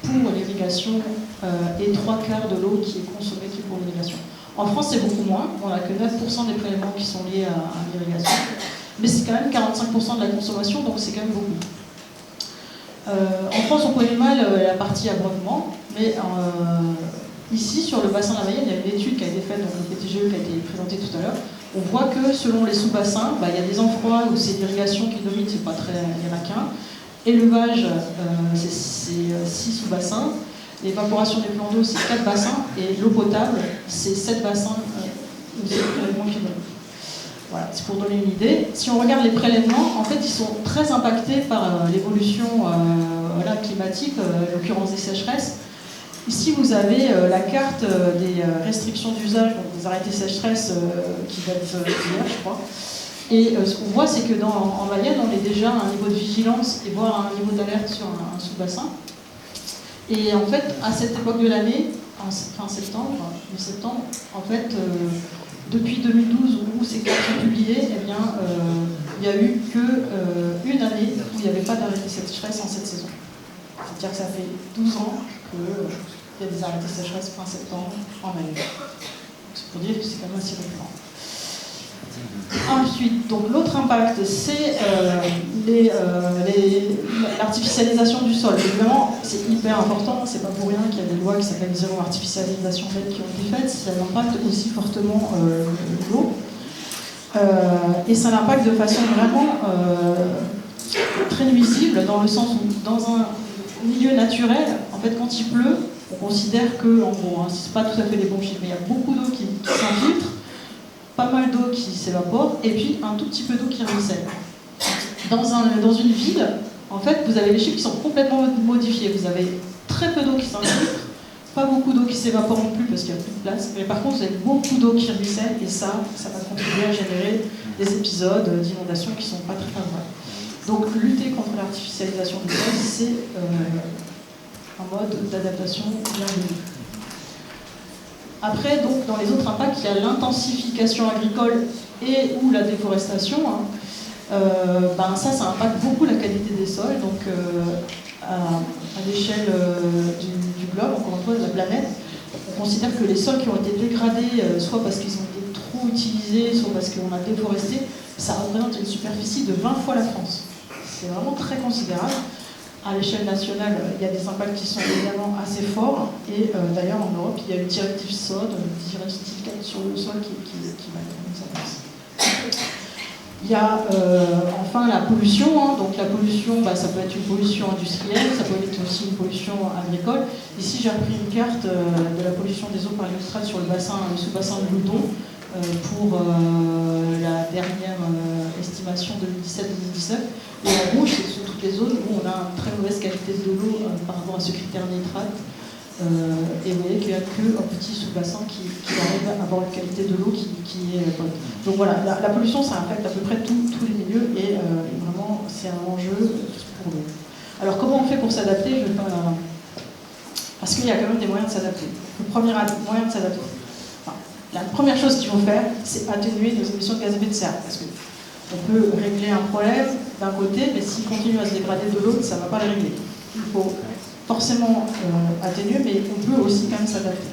pour l'irrigation et 3/4 de l'eau qui est consommée pour l'irrigation. En France, c'est beaucoup moins. On n'a que 9% des prélèvements qui sont liés à l'irrigation. Mais c'est quand même 45% de la consommation, donc c'est quand même beaucoup. En France, on connaît mal la partie abreuvement, mais ici, sur le bassin de la Mayenne, il y a une étude qui a été faite, donc le PTGE qui a été présenté tout à l'heure. On voit que selon les sous-bassins, il y a des endroits où c'est l'irrigation qui domine, c'est pas très, il n'y en a qu'un. Élevage, c'est 6 sous-bassins. L'évaporation des plans d'eau, c'est 4 bassins. Et l'eau potable, c'est 7 bassins où c'est le prélèvement qui domine. Voilà, c'est pour donner une idée. Si on regarde les prélèvements, en fait, ils sont très impactés par l'évolution climatique, en l'occurrence des sécheresses. Ici, vous avez la carte des restrictions d'usage, donc des arrêtés sécheresse qui datent d'hier, je crois. Et ce qu'on voit, c'est que en Mayenne, on est déjà à un niveau de vigilance et voire à un niveau d'alerte sur un sous-bassin. Et en fait, à cette époque de l'année, fin septembre, mi-septembre, en fait, depuis 2012 où ces cartes sont publiées, eh bien, il n'y a eu qu'une année où il n'y avait pas d'arrêté sécheresse en cette saison. C'est-à-dire que ça fait 12 ans qu'il y a des arrêtés sécheresse fin septembre en Mayenne. C'est pour dire que c'est quand même assez récurrent. Ensuite, donc l'autre impact, c'est l'artificialisation du sol. Évidemment, c'est hyper important, c'est pas pour rien qu'il y a des lois qui s'appellent zéro artificialisation nette qui ont été faites, ça impacte aussi fortement l'eau. Et ça l'impacte de façon vraiment très nuisible, dans le sens où, dans un milieu naturel, en fait, quand il pleut, on considère que, en gros, c'est pas tout à fait les bons chiffres, mais il y a beaucoup d'eau qui s'infiltre, pas mal d'eau qui s'évapore, et puis un tout petit peu d'eau qui ruisselle. Dans une ville, en fait, vous avez les chiffres qui sont complètement modifiés. Vous avez très peu d'eau qui s'infiltre, pas beaucoup d'eau qui s'évapore non plus parce qu'il n'y a plus de place, mais par contre, vous avez beaucoup d'eau qui ruisselle, et ça va contribuer à générer des épisodes d'inondation qui ne sont pas très favorables. Donc, lutter contre l'artificialisation du sol, c'est un mode d'adaptation bienvenu. Après, donc, dans les autres impacts, il y a l'intensification agricole et ou la déforestation. Ça impacte beaucoup la qualité des sols. Donc, à l'échelle du globe, encore une fois, de la planète, on considère que les sols qui ont été dégradés, soit parce qu'ils ont été trop utilisés, soit parce qu'on a déforesté, ça représente une superficie de 20 fois la France. C'est vraiment très considérable. À l'échelle nationale, il y a des impacts qui sont évidemment assez forts. Et d'ailleurs, en Europe, il y a une directive SOD, une directive sur le sol qui va être mise en place. Il y a enfin la pollution. Donc la pollution, ça peut être une pollution industrielle, ça peut être aussi une pollution agricole. Ici, j'ai repris une carte de la pollution des eaux par nitrate sur le sous-bassin de Loudon pour la dernière estimation 2017-2019. Et en rouge, ce sont toutes les zones où on a une très mauvaise qualité de l'eau par rapport à ce critère nitrate. Et vous voyez qu'il n'y a qu'un petit sous-bassin qui arrive à avoir une qualité de l'eau qui est bonne. Donc voilà, la pollution, ça affecte à peu près tous les milieux et vraiment, c'est un enjeu pour l'eau. Alors comment on fait pour s'adapter? Parce qu'il y a quand même des moyens de s'adapter. Le premier moyen de s'adapter. La première chose qu'il faut faire, c'est atténuer nos émissions de gaz à effet de serre. Parce qu'on peut régler un problème d'un côté, mais s'il continue à se dégrader de l'autre, ça ne va pas le régler. Il faut forcément atténuer, mais on peut aussi quand même s'adapter.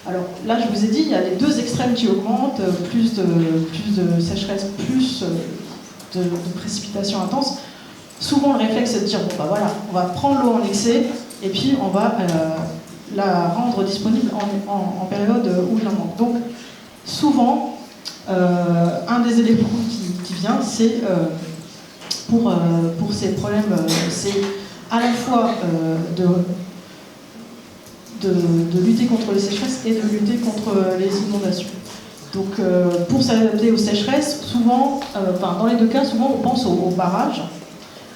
Alors là, je vous ai dit, il y a les deux extrêmes qui augmentent, plus de sécheresse, plus de précipitations intenses. Souvent, le réflexe, c'est de dire, bon, voilà, on va prendre l'eau en excès, et puis on va la rendre disponible en période où il en manque. Donc, souvent, un des éléments qui vient, c'est pour ces problèmes, c'est à la fois de lutter contre les sécheresses et de lutter contre les inondations. Donc, pour s'adapter aux sécheresses, souvent, dans les deux cas, souvent on pense aux barrages.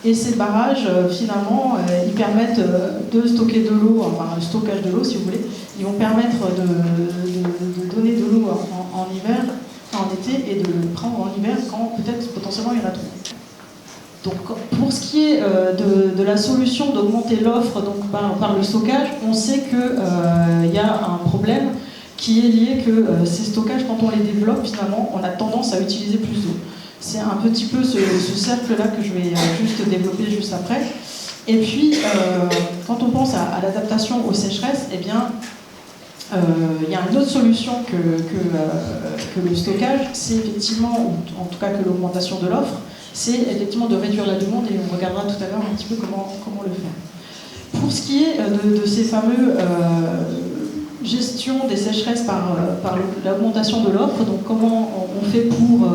Et ces barrages, finalement, ils permettent de stocker de l'eau, enfin le stockage de l'eau, si vous voulez. Ils vont permettre de donner de l'eau en hiver, en été, et de le prendre en hiver quand peut-être potentiellement il y en a trop. Donc, pour ce qui est de la solution d'augmenter l'offre par le stockage, on sait qu'il y a un problème qui est lié que ces stockages, quand on les développe, finalement, on a tendance à utiliser plus d'eau. C'est un petit peu ce cercle-là que je vais juste développer juste après. Et puis, quand on pense à l'adaptation aux sécheresses, eh bien, il y a une autre solution que le stockage, c'est effectivement, ou en tout cas que l'augmentation de l'offre, c'est effectivement de réduire la demande, et on regardera tout à l'heure un petit peu comment le faire. Pour ce qui est de ces fameux gestion des sécheresses par l'augmentation de l'offre, donc comment on fait pour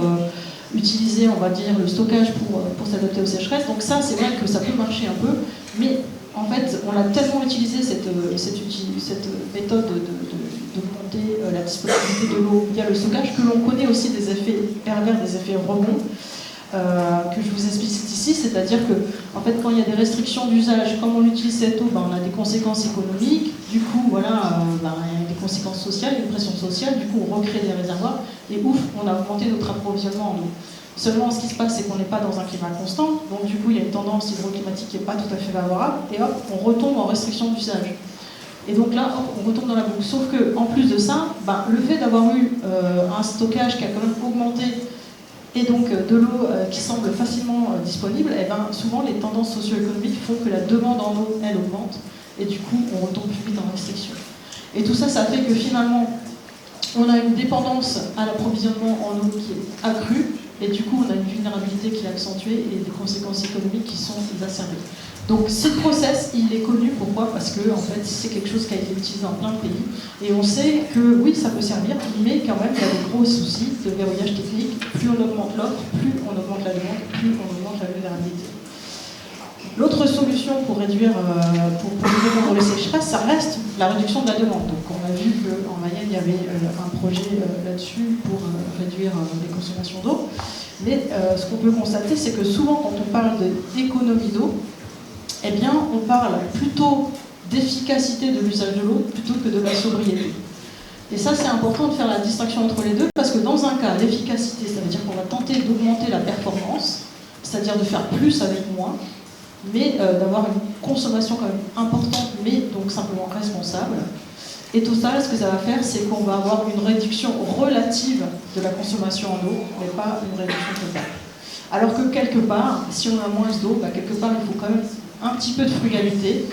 utiliser, on va dire, le stockage pour s'adapter aux sécheresses. Donc ça, c'est vrai que ça peut marcher un peu, mais en fait, on a tellement utilisé cette méthode d'augmenter la disponibilité de l'eau via le stockage que l'on connaît aussi des effets pervers, des effets rebonds, que je vous explique ici, c'est-à-dire que en fait, quand il y a des restrictions d'usage, comme on utilise cette eau, on a des conséquences économiques, du coup, voilà, il y a des conséquences sociales, une pression sociale, du coup, on recrée des réservoirs, et ouf, on a augmenté notre approvisionnement en eau. Seulement, ce qui se passe, c'est qu'on n'est pas dans un climat constant, donc du coup, il y a une tendance hydroclimatique qui n'est pas tout à fait favorable, et hop, on retombe en restriction d'usage. Et donc là, hop, on retombe dans la boucle. Sauf qu'en plus de ça, le fait d'avoir eu un stockage qui a quand même augmenté, et donc de l'eau qui semble facilement disponible, et souvent les tendances socio-économiques font que la demande en eau, elle augmente, et du coup, on retombe plus vite en restriction. Et tout ça, ça fait que finalement, on a une dépendance à l'approvisionnement en eau qui est accrue, et du coup, on a une vulnérabilité qui est accentuée et des conséquences économiques qui sont exacerbées. Donc, ce process, il est connu. Pourquoi ? Parce que, en fait, c'est quelque chose qui a été utilisé dans plein de pays. Et on sait que, oui, ça peut servir, mais quand même, il y a de gros soucis de verrouillage technique. Plus on augmente l'offre, plus on augmente la demande, plus on augmente la vulnérabilité. L'autre solution pour réduire, pour les sécheresses, ça reste la réduction de la demande. Donc, on a vu qu'en Mayenne, il y avait un projet là-dessus pour réduire les consommations d'eau. Mais ce qu'on peut constater, c'est que souvent, quand on parle d'économie d'eau, eh bien, on parle plutôt d'efficacité de l'usage de l'eau plutôt que de la sobriété. Et ça, c'est important de faire la distinction entre les deux, parce que dans un cas, l'efficacité, ça veut dire qu'on va tenter d'augmenter la performance, c'est-à-dire de faire plus avec moins, mais d'avoir une consommation quand même importante, mais donc simplement responsable. Et tout ça, ce que ça va faire, c'est qu'on va avoir une réduction relative de la consommation en eau, mais pas une réduction totale. Alors que quelque part, si on a moins d'eau, quelque part, il faut quand même un petit peu de frugalité,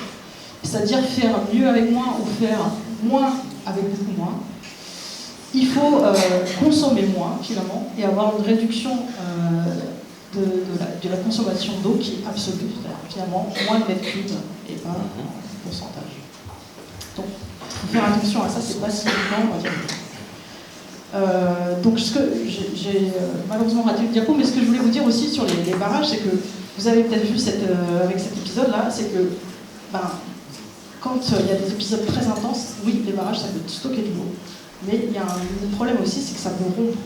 c'est-à-dire faire mieux avec moins ou faire moins avec beaucoup moins. Il faut consommer moins, finalement, et avoir une réduction de la consommation d'eau qui est absolue, finalement, moins de mètres cubes et pas en pourcentage. Donc, il faut faire attention à ça, c'est pas si évident, on va dire. Donc, j'ai malheureusement raté le diapo, mais ce que je voulais vous dire aussi sur les barrages, c'est que vous avez peut-être vu avec cet épisode-là, c'est que quand il y a des épisodes très intenses, oui, les barrages, ça peut stocker de l'eau. Mais il y a un problème aussi, c'est que ça peut rompre.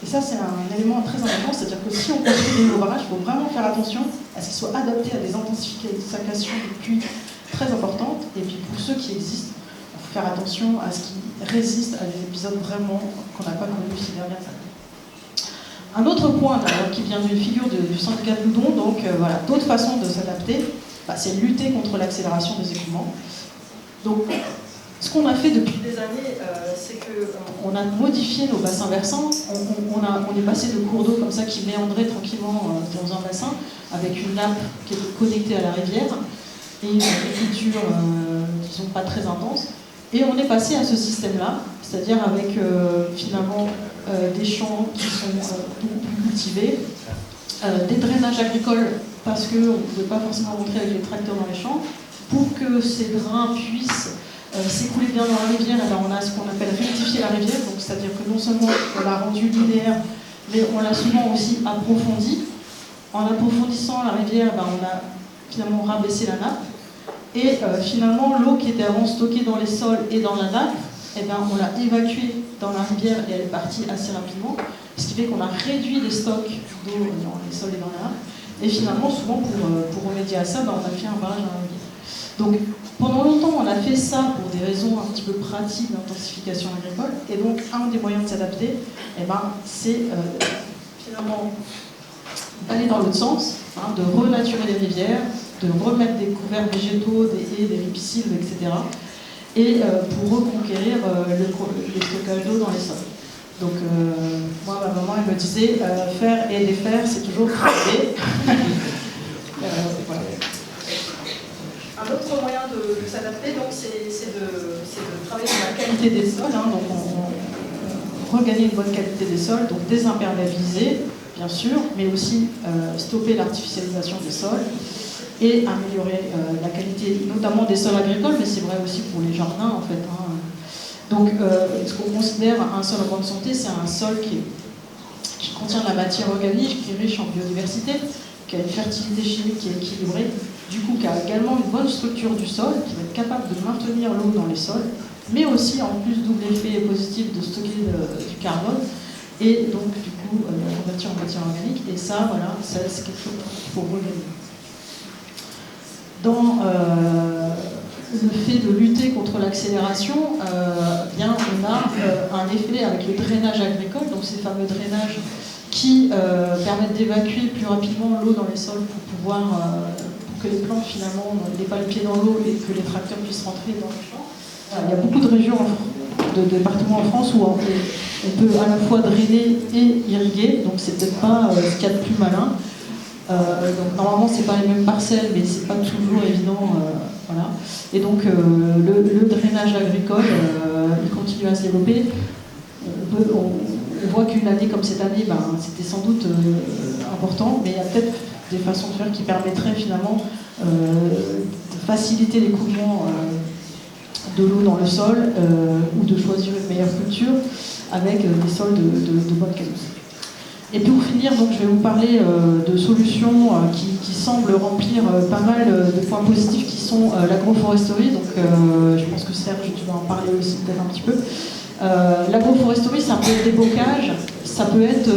Et ça, c'est un élément très important, c'est-à-dire que si on construit des nouveaux barrages, il faut vraiment faire attention à ce qu'ils soient adaptés à des intensifications de pluie très importantes. Et puis pour ceux qui existent, il faut faire attention à ce qu'ils résistent à des épisodes vraiment qu'on n'a pas connus ces dernières années. Un autre point qui vient d'une figure du syndicat de Loudon, donc voilà, d'autres façons de s'adapter, c'est lutter contre l'accélération des écoulements. Donc, ce qu'on a fait depuis des années, c'est qu'on a modifié nos bassins versants. On est passé de cours d'eau comme ça qui méandraient tranquillement dans un bassin, avec une nappe qui est connectée à la rivière et une agriculture, disons, pas très intense. Et on est passé à ce système-là, c'est-à-dire avec finalement des champs qui sont beaucoup plus cultivés, des drainages agricoles, parce qu'on ne pouvait pas forcément rentrer avec les tracteurs dans les champs, pour que ces drains puissent s'écouler bien dans la rivière. Et on a ce qu'on appelle rectifier la rivière, donc c'est-à-dire que non seulement on l'a rendue linéaire, mais on l'a souvent aussi approfondie. En approfondissant la rivière, on a finalement rabaissé la nappe. Et finalement, l'eau qui était avant stockée dans les sols et dans la nappe, on l'a évacuée dans la rivière et elle est partie assez rapidement. Ce qui fait qu'on a réduit les stocks d'eau dans les sols et dans la nappe. Et finalement, souvent, pour remédier à ça, on a fait un barrage dans la rivière. Donc, pendant longtemps, on a fait ça pour des raisons un petit peu pratiques d'intensification agricole. Et donc, un des moyens de s'adapter, c'est finalement aller dans l'autre sens, hein, de renaturer les rivières, de remettre des couverts végétaux, des haies, des ripisylves, etc. Et pour reconquérir les stockages d'eau dans les sols. Donc, moi, ma maman, elle me disait, faire et défaire, c'est toujours travailler. Voilà. Un autre moyen de s'adapter, donc, c'est de travailler sur la qualité des sols. Hein, donc, on regagner une bonne qualité des sols, donc désimperméabiliser, bien sûr, mais aussi stopper l'artificialisation des sols et améliorer la qualité, notamment des sols agricoles, mais c'est vrai aussi pour les jardins, en fait. Hein. Donc, ce qu'on considère un sol en bonne santé, c'est un sol qui contient de la matière organique, qui est riche en biodiversité, qui a une fertilité chimique qui est équilibrée, du coup, qui a également une bonne structure du sol, qui va être capable de maintenir l'eau dans les sols, mais aussi, en plus, double effet positif de stocker du carbone, et donc, du coup, convertir en matière organique. Et ça, voilà, c'est quelque chose qu'il faut regagner. Dans le fait de lutter contre l'accélération, bien, on a un effet avec le drainage agricole, donc ces fameux drainages qui permettent d'évacuer plus rapidement l'eau dans les sols pour pouvoir, pour que les plantes finalement n'aient pas le pied dans l'eau et que les tracteurs puissent rentrer dans les champs. Il y a beaucoup de régions, de départements en France où on peut à la fois drainer et irriguer, donc c'est peut-être pas ce qu'il y a de plus malin. Donc normalement c'est pas les mêmes parcelles, mais c'est pas toujours évident, voilà. Et donc le drainage agricole, il continue à se développer. On voit qu'une année comme cette année, ben, c'était sans doute important, mais il y a peut-être des façons de faire qui permettraient finalement de faciliter l'écoulement de l'eau dans le sol ou de choisir une meilleure culture avec des sols de bonne qualité. Et pour finir, donc, je vais vous parler de solutions qui semblent remplir pas mal de points positifs qui sont l'agroforesterie. Donc, je pense que Serge, tu vas en parler aussi peut-être un petit peu. L'agroforesterie, c'est un peu le débocage. Ça peut être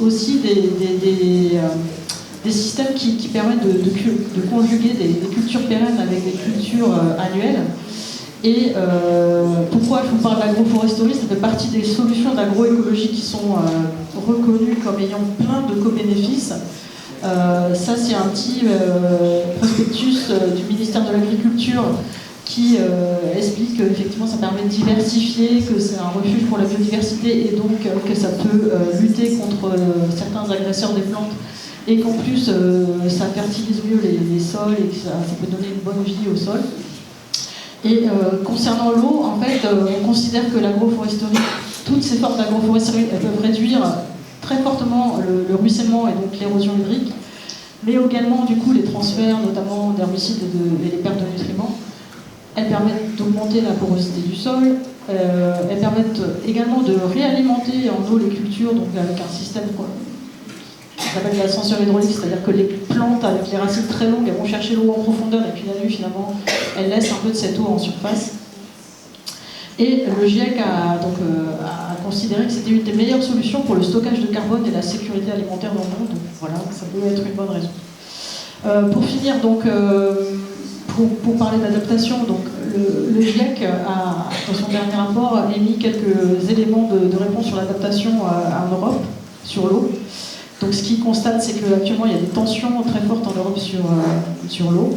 aussi des systèmes qui permettent de conjuguer des cultures pérennes avec des cultures annuelles. Et pourquoi je vous parle d'agroforesterie? Ça fait partie des solutions d'agroécologie qui sont reconnues comme ayant plein de co-bénéfices. Ça, c'est un petit prospectus du ministère de l'Agriculture qui explique qu'effectivement ça permet de diversifier, que c'est un refuge pour la biodiversité et donc que ça peut lutter contre certains agresseurs des plantes et qu'en plus ça fertilise mieux les sols et que ça peut donner une bonne vie au sol. Et concernant l'eau, en fait, on considère que l'agroforesterie, toutes ces formes d'agroforesterie, elles peuvent réduire très fortement le ruissellement et donc l'érosion hydrique, mais également du coup les transferts, notamment d'herbicides et les pertes de nutriments. Elles permettent d'augmenter la porosité du sol. Elles permettent également de réalimenter en eau les cultures, donc avec un système qui s'appelle l'ascenseur hydraulique, c'est-à-dire que les plantes avec les racines très longues, elles vont chercher l'eau en profondeur et puis la nuit finalement, elles laissent un peu de cette eau en surface. Et le GIEC a considéré que c'était une des meilleures solutions pour le stockage de carbone et la sécurité alimentaire dans le monde. Donc voilà, ça peut être une bonne raison. Pour finir, donc, pour parler d'adaptation, donc le GIEC a, dans son dernier rapport, émis quelques éléments de réponse sur l'adaptation en Europe, sur l'eau. Donc ce qu'il constate, c'est qu'actuellement il y a des tensions très fortes en Europe sur l'eau.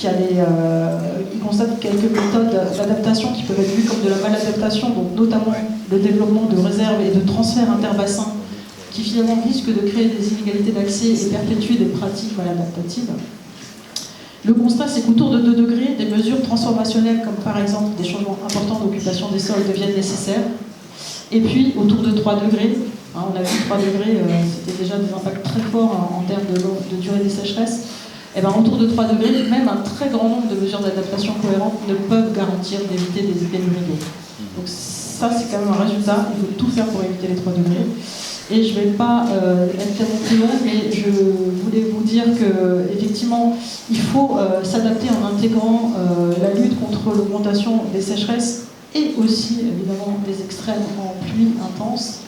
Il constate quelques méthodes d'adaptation qui peuvent être vues comme de la maladaptation, donc notamment le développement de réserves et de transferts interbassins qui finalement risquent de créer des inégalités d'accès et perpétuer des pratiques maladaptatives. Le constat, c'est qu'autour de 2 degrés, des mesures transformationnelles comme par exemple des changements importants d'occupation des sols deviennent nécessaires. Et puis autour de 3 degrés, on a vu 3 degrés, c'était déjà des impacts très forts en termes de durée des sécheresses. Et bien, autour de 3 degrés, même un très grand nombre de mesures d'adaptation cohérentes ne peuvent garantir d'éviter des pénuries d'eau. Donc ça, c'est quand même un résultat. Il faut tout faire pour éviter les 3 degrés. Et je ne vais pas être tellement plus long, mais je voulais vous dire qu'effectivement, il faut s'adapter en intégrant la lutte contre l'augmentation des sécheresses et aussi, évidemment, des extrêmes en pluie intense.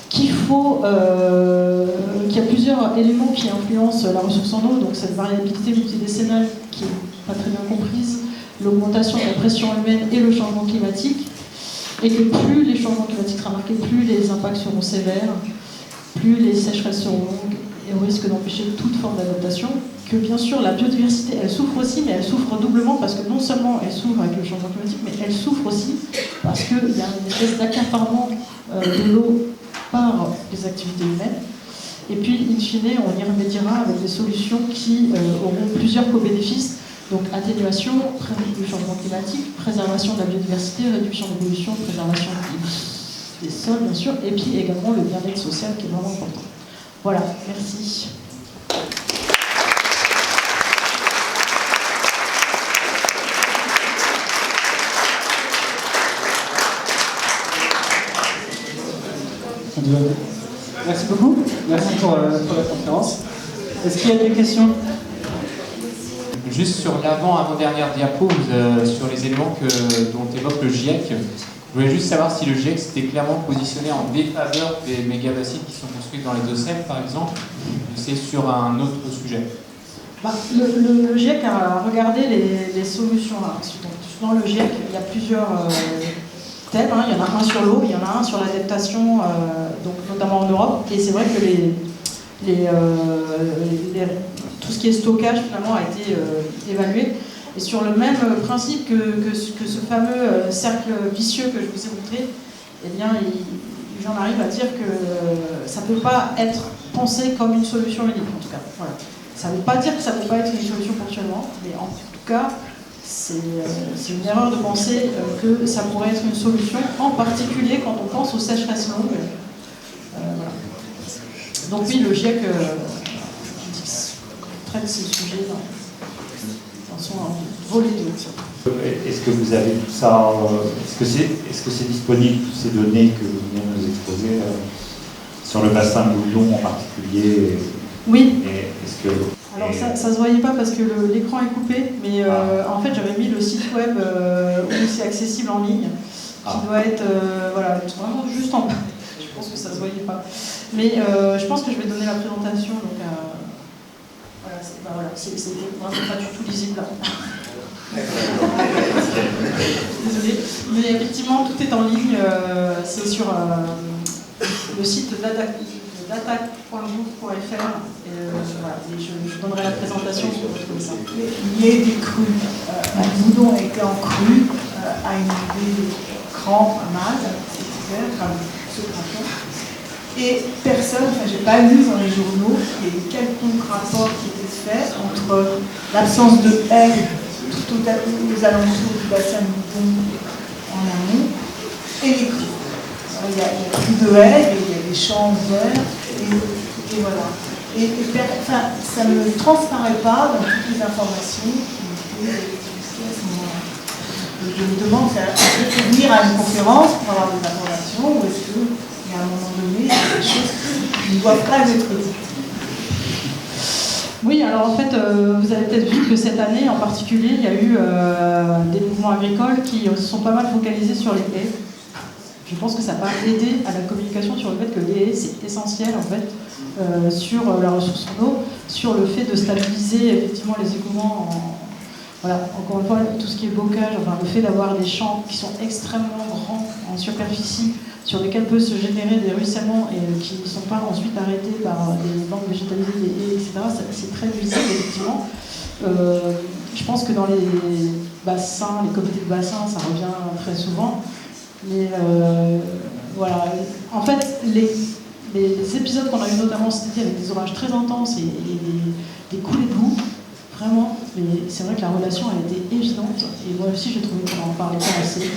Qu'il y a plusieurs éléments qui influencent la ressource en eau, donc cette variabilité multidécennale qui n'est pas très bien comprise, l'augmentation de la pression humaine et le changement climatique, et que plus les changements climatiques seront marqués, plus les impacts seront sévères, plus les sécheresses seront longues, et au risque d'empêcher toute forme d'adaptation, que bien sûr la biodiversité elle souffre aussi, mais elle souffre doublement parce que non seulement elle souffre avec le changement climatique, mais elle souffre aussi parce qu'il y a une espèce d'accaparement de l'eau par les activités humaines. Et puis, in fine, on y remédiera avec des solutions qui auront plusieurs co-bénéfices. Donc, atténuation du changement climatique, préservation de la biodiversité, réduction des pollutions, préservation des sols, bien sûr, et puis également le bien-être social qui est vraiment important. Voilà, merci. Merci beaucoup. Merci pour la conférence. Est-ce qu'il y a des questions? Juste sur l'avant-dernière diapo, sur les éléments dont évoque le GIEC, je voulais juste savoir si le GIEC s'était clairement positionné en défaveur des méga-bassines qui sont construites dans les Deux-Sèvres, par exemple, ou c'est sur un autre sujet? Le GIEC a regardé les solutions. Dans le GIEC, il y a plusieurs thèmes. Il y en a un sur l'eau, il y en a un sur l'adaptation, donc notamment en Europe. Et c'est vrai que tout ce qui est stockage finalement a été évalué. Et sur le même principe que ce fameux cercle vicieux que je vous ai montré, eh bien, j'en arrive à dire que ça ne peut pas être pensé comme une solution unique, en tout cas. Voilà. Ça ne veut pas dire que ça ne peut pas être une solution ponctuellement, mais en tout cas, c'est une erreur de penser que ça pourrait être une solution, en particulier quand on pense aux sécheresses longues. Voilà. Donc oui, le GIEC traite ces sujets dans son volet de... Est-ce que vous avez tout ça, est-ce que c'est disponible, toutes ces données que vous venez de nous exposer, sur le bassin de Loudon en particulier? Oui. Et est-ce que... Alors ça se voyait pas parce que l'écran est coupé, mais en fait j'avais mis le site web où c'est accessible en ligne, qui doit être voilà, vraiment juste en bas. Je pense que ça se voyait pas. Mais je pense que je vais donner la présentation, donc voilà, c'est vraiment pas du tout lisible là. Désolée. Mais effectivement tout est en ligne, c'est sur le site data.gouv.fr. Voilà, je donnerai la présentation sur votre ça. Il y a des crues. Loudon a été en crue, a inondé des crampes, un mâle, cet hiver, comme ce printemps. Et personne, j'ai pas lu dans les journaux, qu'il y ait quelconque rapport qui était fait entre l'absence de haies tout aux alentours du bassin de Loudon en amont et les crues. Il y a plus de haies, il y a des champs verts, et voilà. Ça ne transparaît pas dans toutes les informations qui étaient diffusées à ce moment-là. Je me demande, est-ce que venir à une conférence pour avoir des informations, ou est-ce qu'à un moment donné, il y a des choses qui ne doivent pas être dites? Oui, alors en fait, vous avez peut-être vu que cette année en particulier, il y a eu des mouvements agricoles qui se sont pas mal focalisés sur les haies. Je pense que ça va aider à la communication sur le fait que les haies, c'est essentiel en fait, sur la ressource en eau, sur le fait de stabiliser effectivement les écoulements. Voilà, encore une fois, tout ce qui est bocage, enfin, le fait d'avoir des champs qui sont extrêmement grands en superficie, sur lesquels peut se générer des ruissellements et qui ne sont pas ensuite arrêtés par des banques végétalisées, des haies, etc. C'est très nuisible, effectivement. Je pense que dans les bassins, les comités de bassin, ça revient très souvent. Mais voilà, en fait, les épisodes qu'on a eu notamment cet été avec des orages très intenses et des coulées de boue, vraiment, mais c'est vrai que la relation elle était évidente et moi aussi j'ai trouvé qu'on en parlait pas assez.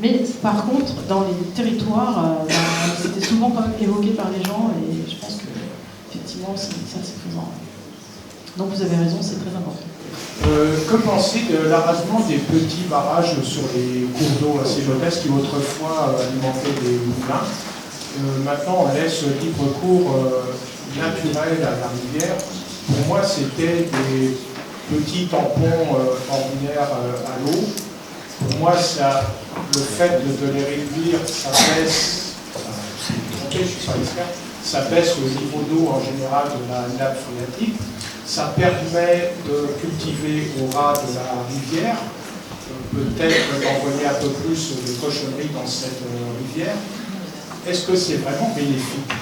Mais par contre, dans les territoires, c'était souvent quand même évoqué par les gens et je pense que effectivement ça c'est présent. Donc vous avez raison, c'est très important. Que pensez de l'arrasement des petits barrages sur les cours d'eau assez modestes qui autrefois alimentaient des moulins? Maintenant, on laisse libre cours naturel à la rivière. Pour moi, c'était des petits tampons ordinaires à l'eau. Pour moi, le fait de les réduire, ça baisse, je suis pas expert, ça baisse le niveau d'eau en général de la nappe phréatique. Ça permet de cultiver au ras de la rivière, peut-être d'envoyer un peu plus de cochonneries dans cette rivière. Est-ce que c'est vraiment bénéfique?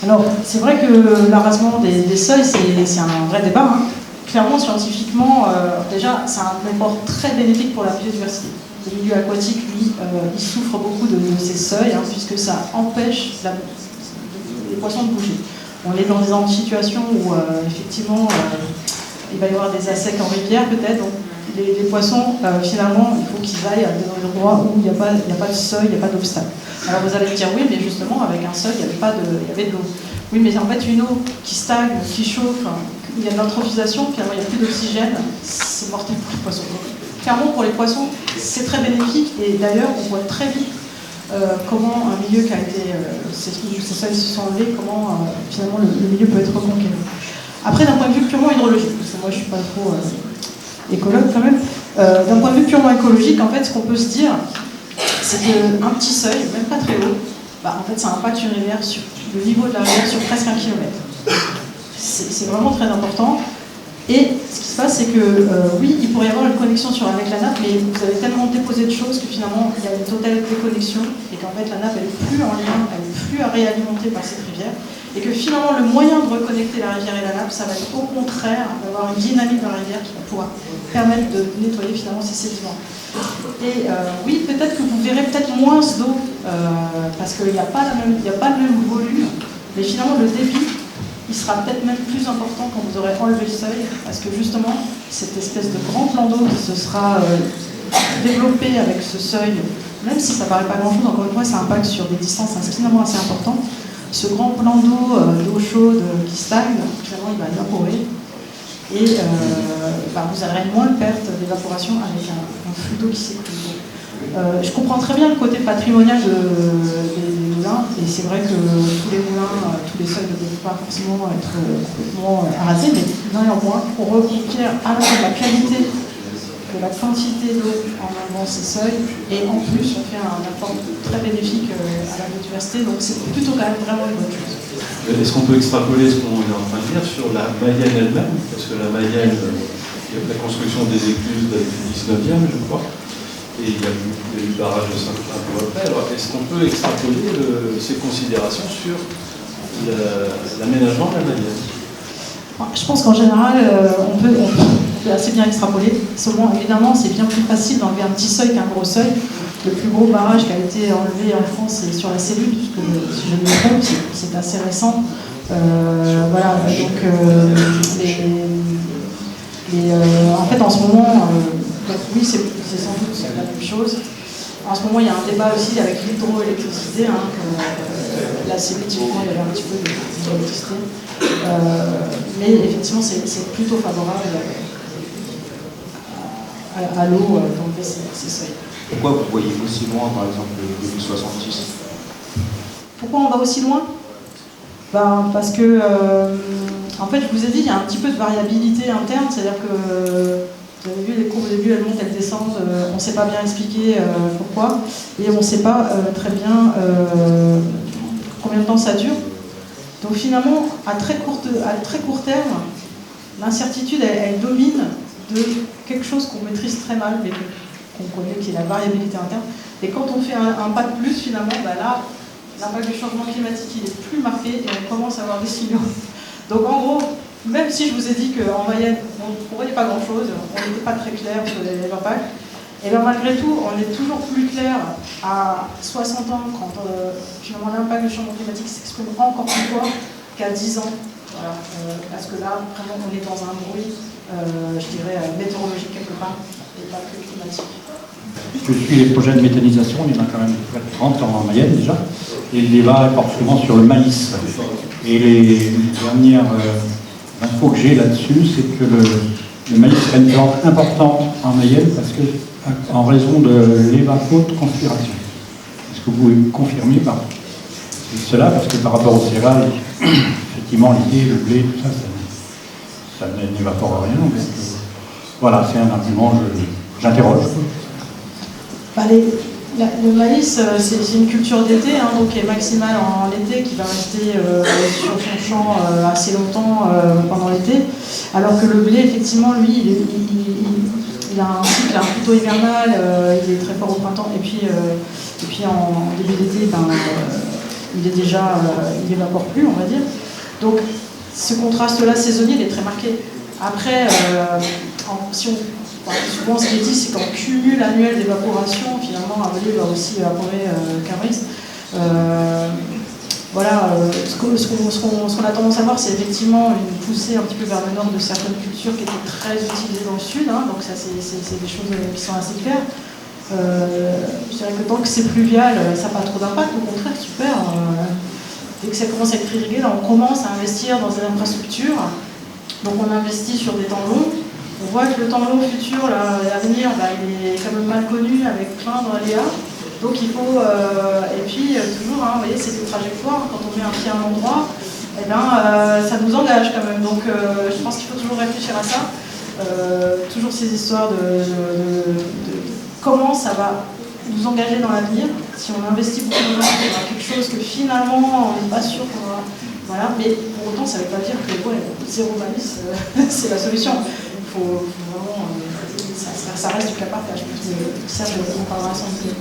Alors, c'est vrai que l'arasement des seuils, c'est un vrai débat. Hein. Clairement, scientifiquement, déjà, c'est un apport très bénéfique pour la biodiversité. Le milieu aquatique, lui, il souffre beaucoup de ces seuils, hein, puisque ça empêche les poissons de bouger. On est dans des situations où, effectivement, il va y avoir des assecs en rivière, peut-être. Donc, les poissons, finalement, il faut qu'ils aillent à des endroits où il n'y a pas de seuil, il n'y a pas d'obstacle. Alors, vous allez me dire, oui, mais justement, avec un seuil, il y avait de l'eau. Oui, mais en fait, une eau qui stagne, qui chauffe, il y a de l'eutrophisation, finalement, il n'y a plus d'oxygène, c'est mortel pour les poissons. Donc, clairement, pour les poissons, c'est très bénéfique, et d'ailleurs, on voit très vite comment un milieu qui a été, ces seuils se sont enlevés, comment finalement le milieu peut être reconquéri. Après, d'un point de vue purement hydrologique, parce que moi je ne suis pas trop écologue quand même, d'un point de vue purement écologique, en fait, ce qu'on peut se dire, c'est qu'un petit seuil, même pas très haut, en fait, ça impacte une rivière sur le niveau de la rivière sur presque 1 kilomètre. C'est vraiment très important. Et ce qui se passe, c'est que oui, il pourrait y avoir une connexion avec la nappe, mais vous avez tellement déposé de choses que finalement, il y a une totale déconnexion, et qu'en fait, la nappe, elle n'est plus en lien, elle n'est plus à réalimenter par cette rivière, et que finalement, le moyen de reconnecter la rivière et la nappe, ça va être au contraire d'avoir une dynamique dans la rivière qui va pouvoir permettre de nettoyer finalement ces sédiments. Et oui, peut-être que vous verrez peut-être moins d'eau, parce qu'il n'y a pas le même volume, mais finalement, le débit, il sera peut-être même plus important quand vous aurez enlevé le seuil, parce que justement, cette espèce de grand plan d'eau qui se sera développé avec ce seuil, même si ça ne paraît pas grand-chose, encore une fois, ça impacte sur des distances finalement assez importantes. Ce grand plan d'eau chaude qui stagne, finalement, il va évaporer. Et vous aurez moins de perte d'évaporation avec un flux d'eau qui s'écoule. Je comprends très bien le côté patrimonial des moulins, et c'est vrai que tous les moulins, tous les seuils ne doivent pas forcément être complètement arasés, mais néanmoins, on requiert à la fois de la qualité que la quantité d'eau en enlevant ces seuils, et en plus on fait un apport très bénéfique à la biodiversité, donc c'est plutôt quand même vraiment une bonne chose. Est-ce qu'on peut extrapoler ce qu'on est en train de dire sur la Mayenne elle-même? Parce que la Mayenne, il y a la construction des écluses du 19e, je crois. Et il y a eu le barrage de Saint-Quentin un peu après. Alors, est-ce qu'on peut extrapoler ces considérations sur l'aménagement de la Mayenne? Je pense qu'en général, on peut assez bien extrapoler. Seulement, évidemment, c'est bien plus facile d'enlever un petit seuil qu'un gros seuil. Le plus gros barrage qui a été enlevé en France, c'est sur la cellule, puisque si je ne me trompe, c'est assez récent. Voilà, donc en fait, en ce moment, oui, c'est sans doute la même chose. En ce moment, il y a un débat aussi avec l'hydroélectricité, que la cellule, typiquement, il y avait un petit peu d'hydroélectricité. Mais effectivement, c'est plutôt favorable à l'eau d'enlever ces seuils. Pourquoi vous voyez aussi loin, par exemple, le 2066? Pourquoi on va aussi loin? Parce que, en fait, je vous ai dit, il y a un petit peu de variabilité interne, c'est-à-dire que vous avez vu les courbes au début, elles montent, elles descendent, on ne sait pas bien expliquer pourquoi, et on ne sait pas très bien combien de temps ça dure. Donc finalement, à très court terme, l'incertitude, elle domine de quelque chose qu'on maîtrise très mal, mais qu'on connaît, qui est la variabilité interne. Et quand on fait un pas de plus, finalement, là, l'impact du changement climatique, il est plus marqué et on commence à avoir des signaux. Donc en gros, même si je vous ai dit qu'en Mayenne, on ne voyait pas grand-chose, on n'était pas très clair sur les impacts, et bien malgré tout, on est toujours plus clair à 60 ans quand finalement l'impact du changement climatique s'exprime encore plus fort qu'à 10 ans. Voilà, parce que là, vraiment, on est dans un bruit, je dirais, météorologique quelque part, et pas que climatique. Je suis les projets de méthanisation, il y en a quand même près de 30 en Mayenne déjà, et le débat porte souvent sur le maïs. Et les dernières infos que j'ai là-dessus, c'est que le maïs a une plante importante en Mayenne parce que, en raison de l'évapotranspiration. Est-ce que vous pouvez me confirmer par cela? Parce que par rapport au céréales, effectivement, l'idée, le blé, tout ça, ça n'évapore rien. Donc, voilà, c'est un argument, j'interroge. Le maïs, c'est une culture d'été, donc qui est maximale en l'été, qui va rester sur son champ assez longtemps pendant l'été, alors que le blé, effectivement, lui, il a un cycle plutôt hivernal, il est très fort au printemps, et puis en début d'été, il est déjà, il évapore plus, on va dire. Donc ce contraste-là saisonnier, il est très marqué. Après, souvent ce qui est dit, c'est qu'en cumul annuel d'évaporation, finalement, Avelier va aussi évaporer Cabriès. Voilà, ce qu'on a tendance à voir, c'est effectivement une poussée un petit peu vers le nord de certaines cultures qui étaient très utilisées dans le sud, hein, donc ça c'est des choses qui sont assez claires. Je dirais que tant que c'est pluvial, ça n'a pas trop d'impact, au contraire, super. Dès que ça commence à être irrigué, là on commence à investir dans des infrastructures, donc on investit sur des temps longs. On voit que le temps long futur, là, à venir, il est quand même mal connu avec plein d'aléas. Donc il faut, et puis toujours, hein, vous voyez, c'est des trajectoires, quand on met un pied à un endroit, eh ben, ça nous engage quand même. Donc je pense qu'il faut toujours réfléchir à ça. Toujours ces histoires de comment ça va nous engager dans l'avenir. Si on investit beaucoup dans quelque chose que finalement on n'est pas sûr qu'on va... Voilà, mais pour autant ça ne veut pas dire que zéro malice, c'est la solution. Il faut vraiment... ça reste du cas par cas. Ça, on parlera sans doute.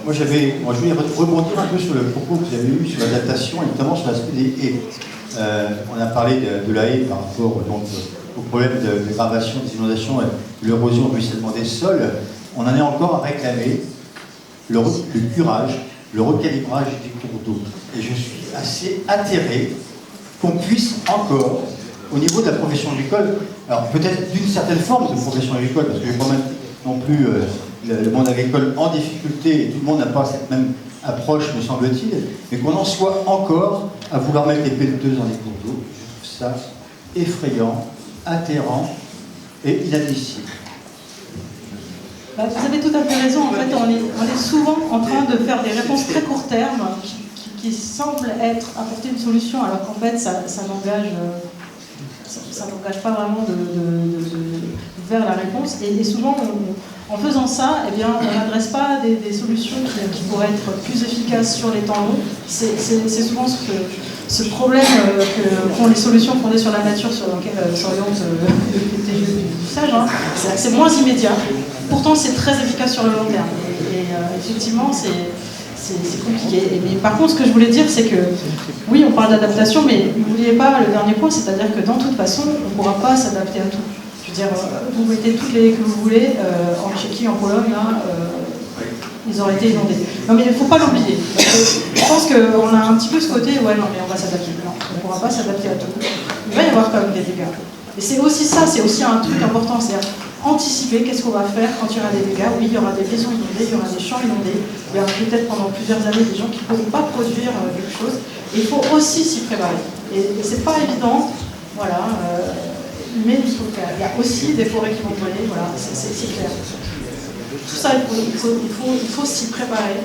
Moi, je voulais rebondir un peu sur le propos que vous avez eu sur l'adaptation, et notamment sur l'aspect des haies. On a parlé de la haie par rapport donc, au problème de dégradation, des inondations, l'érosion, le ruissellement des sols. On en est encore à réclamer le curage, le recalibrage des cours d'eau. Et je suis assez atterré qu'on puisse encore, au niveau de la profession agricole, alors peut-être d'une certaine forme de profession agricole, parce que je ne vais pas mettre non plus le monde agricole en difficulté, et tout le monde n'a pas cette même approche, me semble-t-il, mais qu'on en soit encore à vouloir mettre des pelleteuses dans les cours d'eau. Je trouve ça effrayant, atterrant et inadmissible. Vous avez tout à fait raison. En fait, on est souvent en train de faire des réponses très court terme qui semblent apporter une solution, alors qu'en fait, ça n'engage pas vraiment vers la réponse. Et souvent, en faisant ça, eh bien, on n'adresse pas des solutions qui pourraient être plus efficaces sur les temps longs. C'est souvent ce problème qu'ont les solutions fondées sur la nature, sur lesquelles s'oriente le TGE du sage. Hein. C'est moins immédiat. Pourtant, c'est très efficace sur le long terme. Et effectivement, c'est compliqué. Mais par contre, ce que je voulais dire, c'est que oui, on parle d'adaptation, mais n'oubliez pas le dernier point, c'est-à-dire que dans toute façon, on ne pourra pas s'adapter à tout. Je veux dire, vous mettez toutes les haies que vous voulez, en Tchéquie, en Pologne, là, ils auraient été inondés. Non, mais il ne faut pas l'oublier. Je pense qu'on a un petit peu ce côté, ouais, non, mais on va s'adapter. Non, on ne pourra pas s'adapter à tout. Il va y avoir quand même des dégâts. Et c'est aussi ça, c'est aussi un truc important, c'est anticiper qu'est-ce qu'on va faire quand il y aura des dégâts. Oui, il y aura des maisons inondées, il y aura des champs inondés, il y aura peut-être pendant plusieurs années des gens qui ne pourront pas produire quelque chose. Et il faut aussi s'y préparer. Et c'est pas évident, voilà, mais il faut le faire. Il y a aussi des forêts qui vont brûler, voilà, c'est clair. Tout ça, il faut s'y préparer,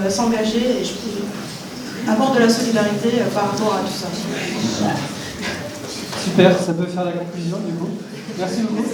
s'engager, et avoir de la solidarité par rapport à tout ça. Super, ça peut faire la conclusion du coup. Merci beaucoup.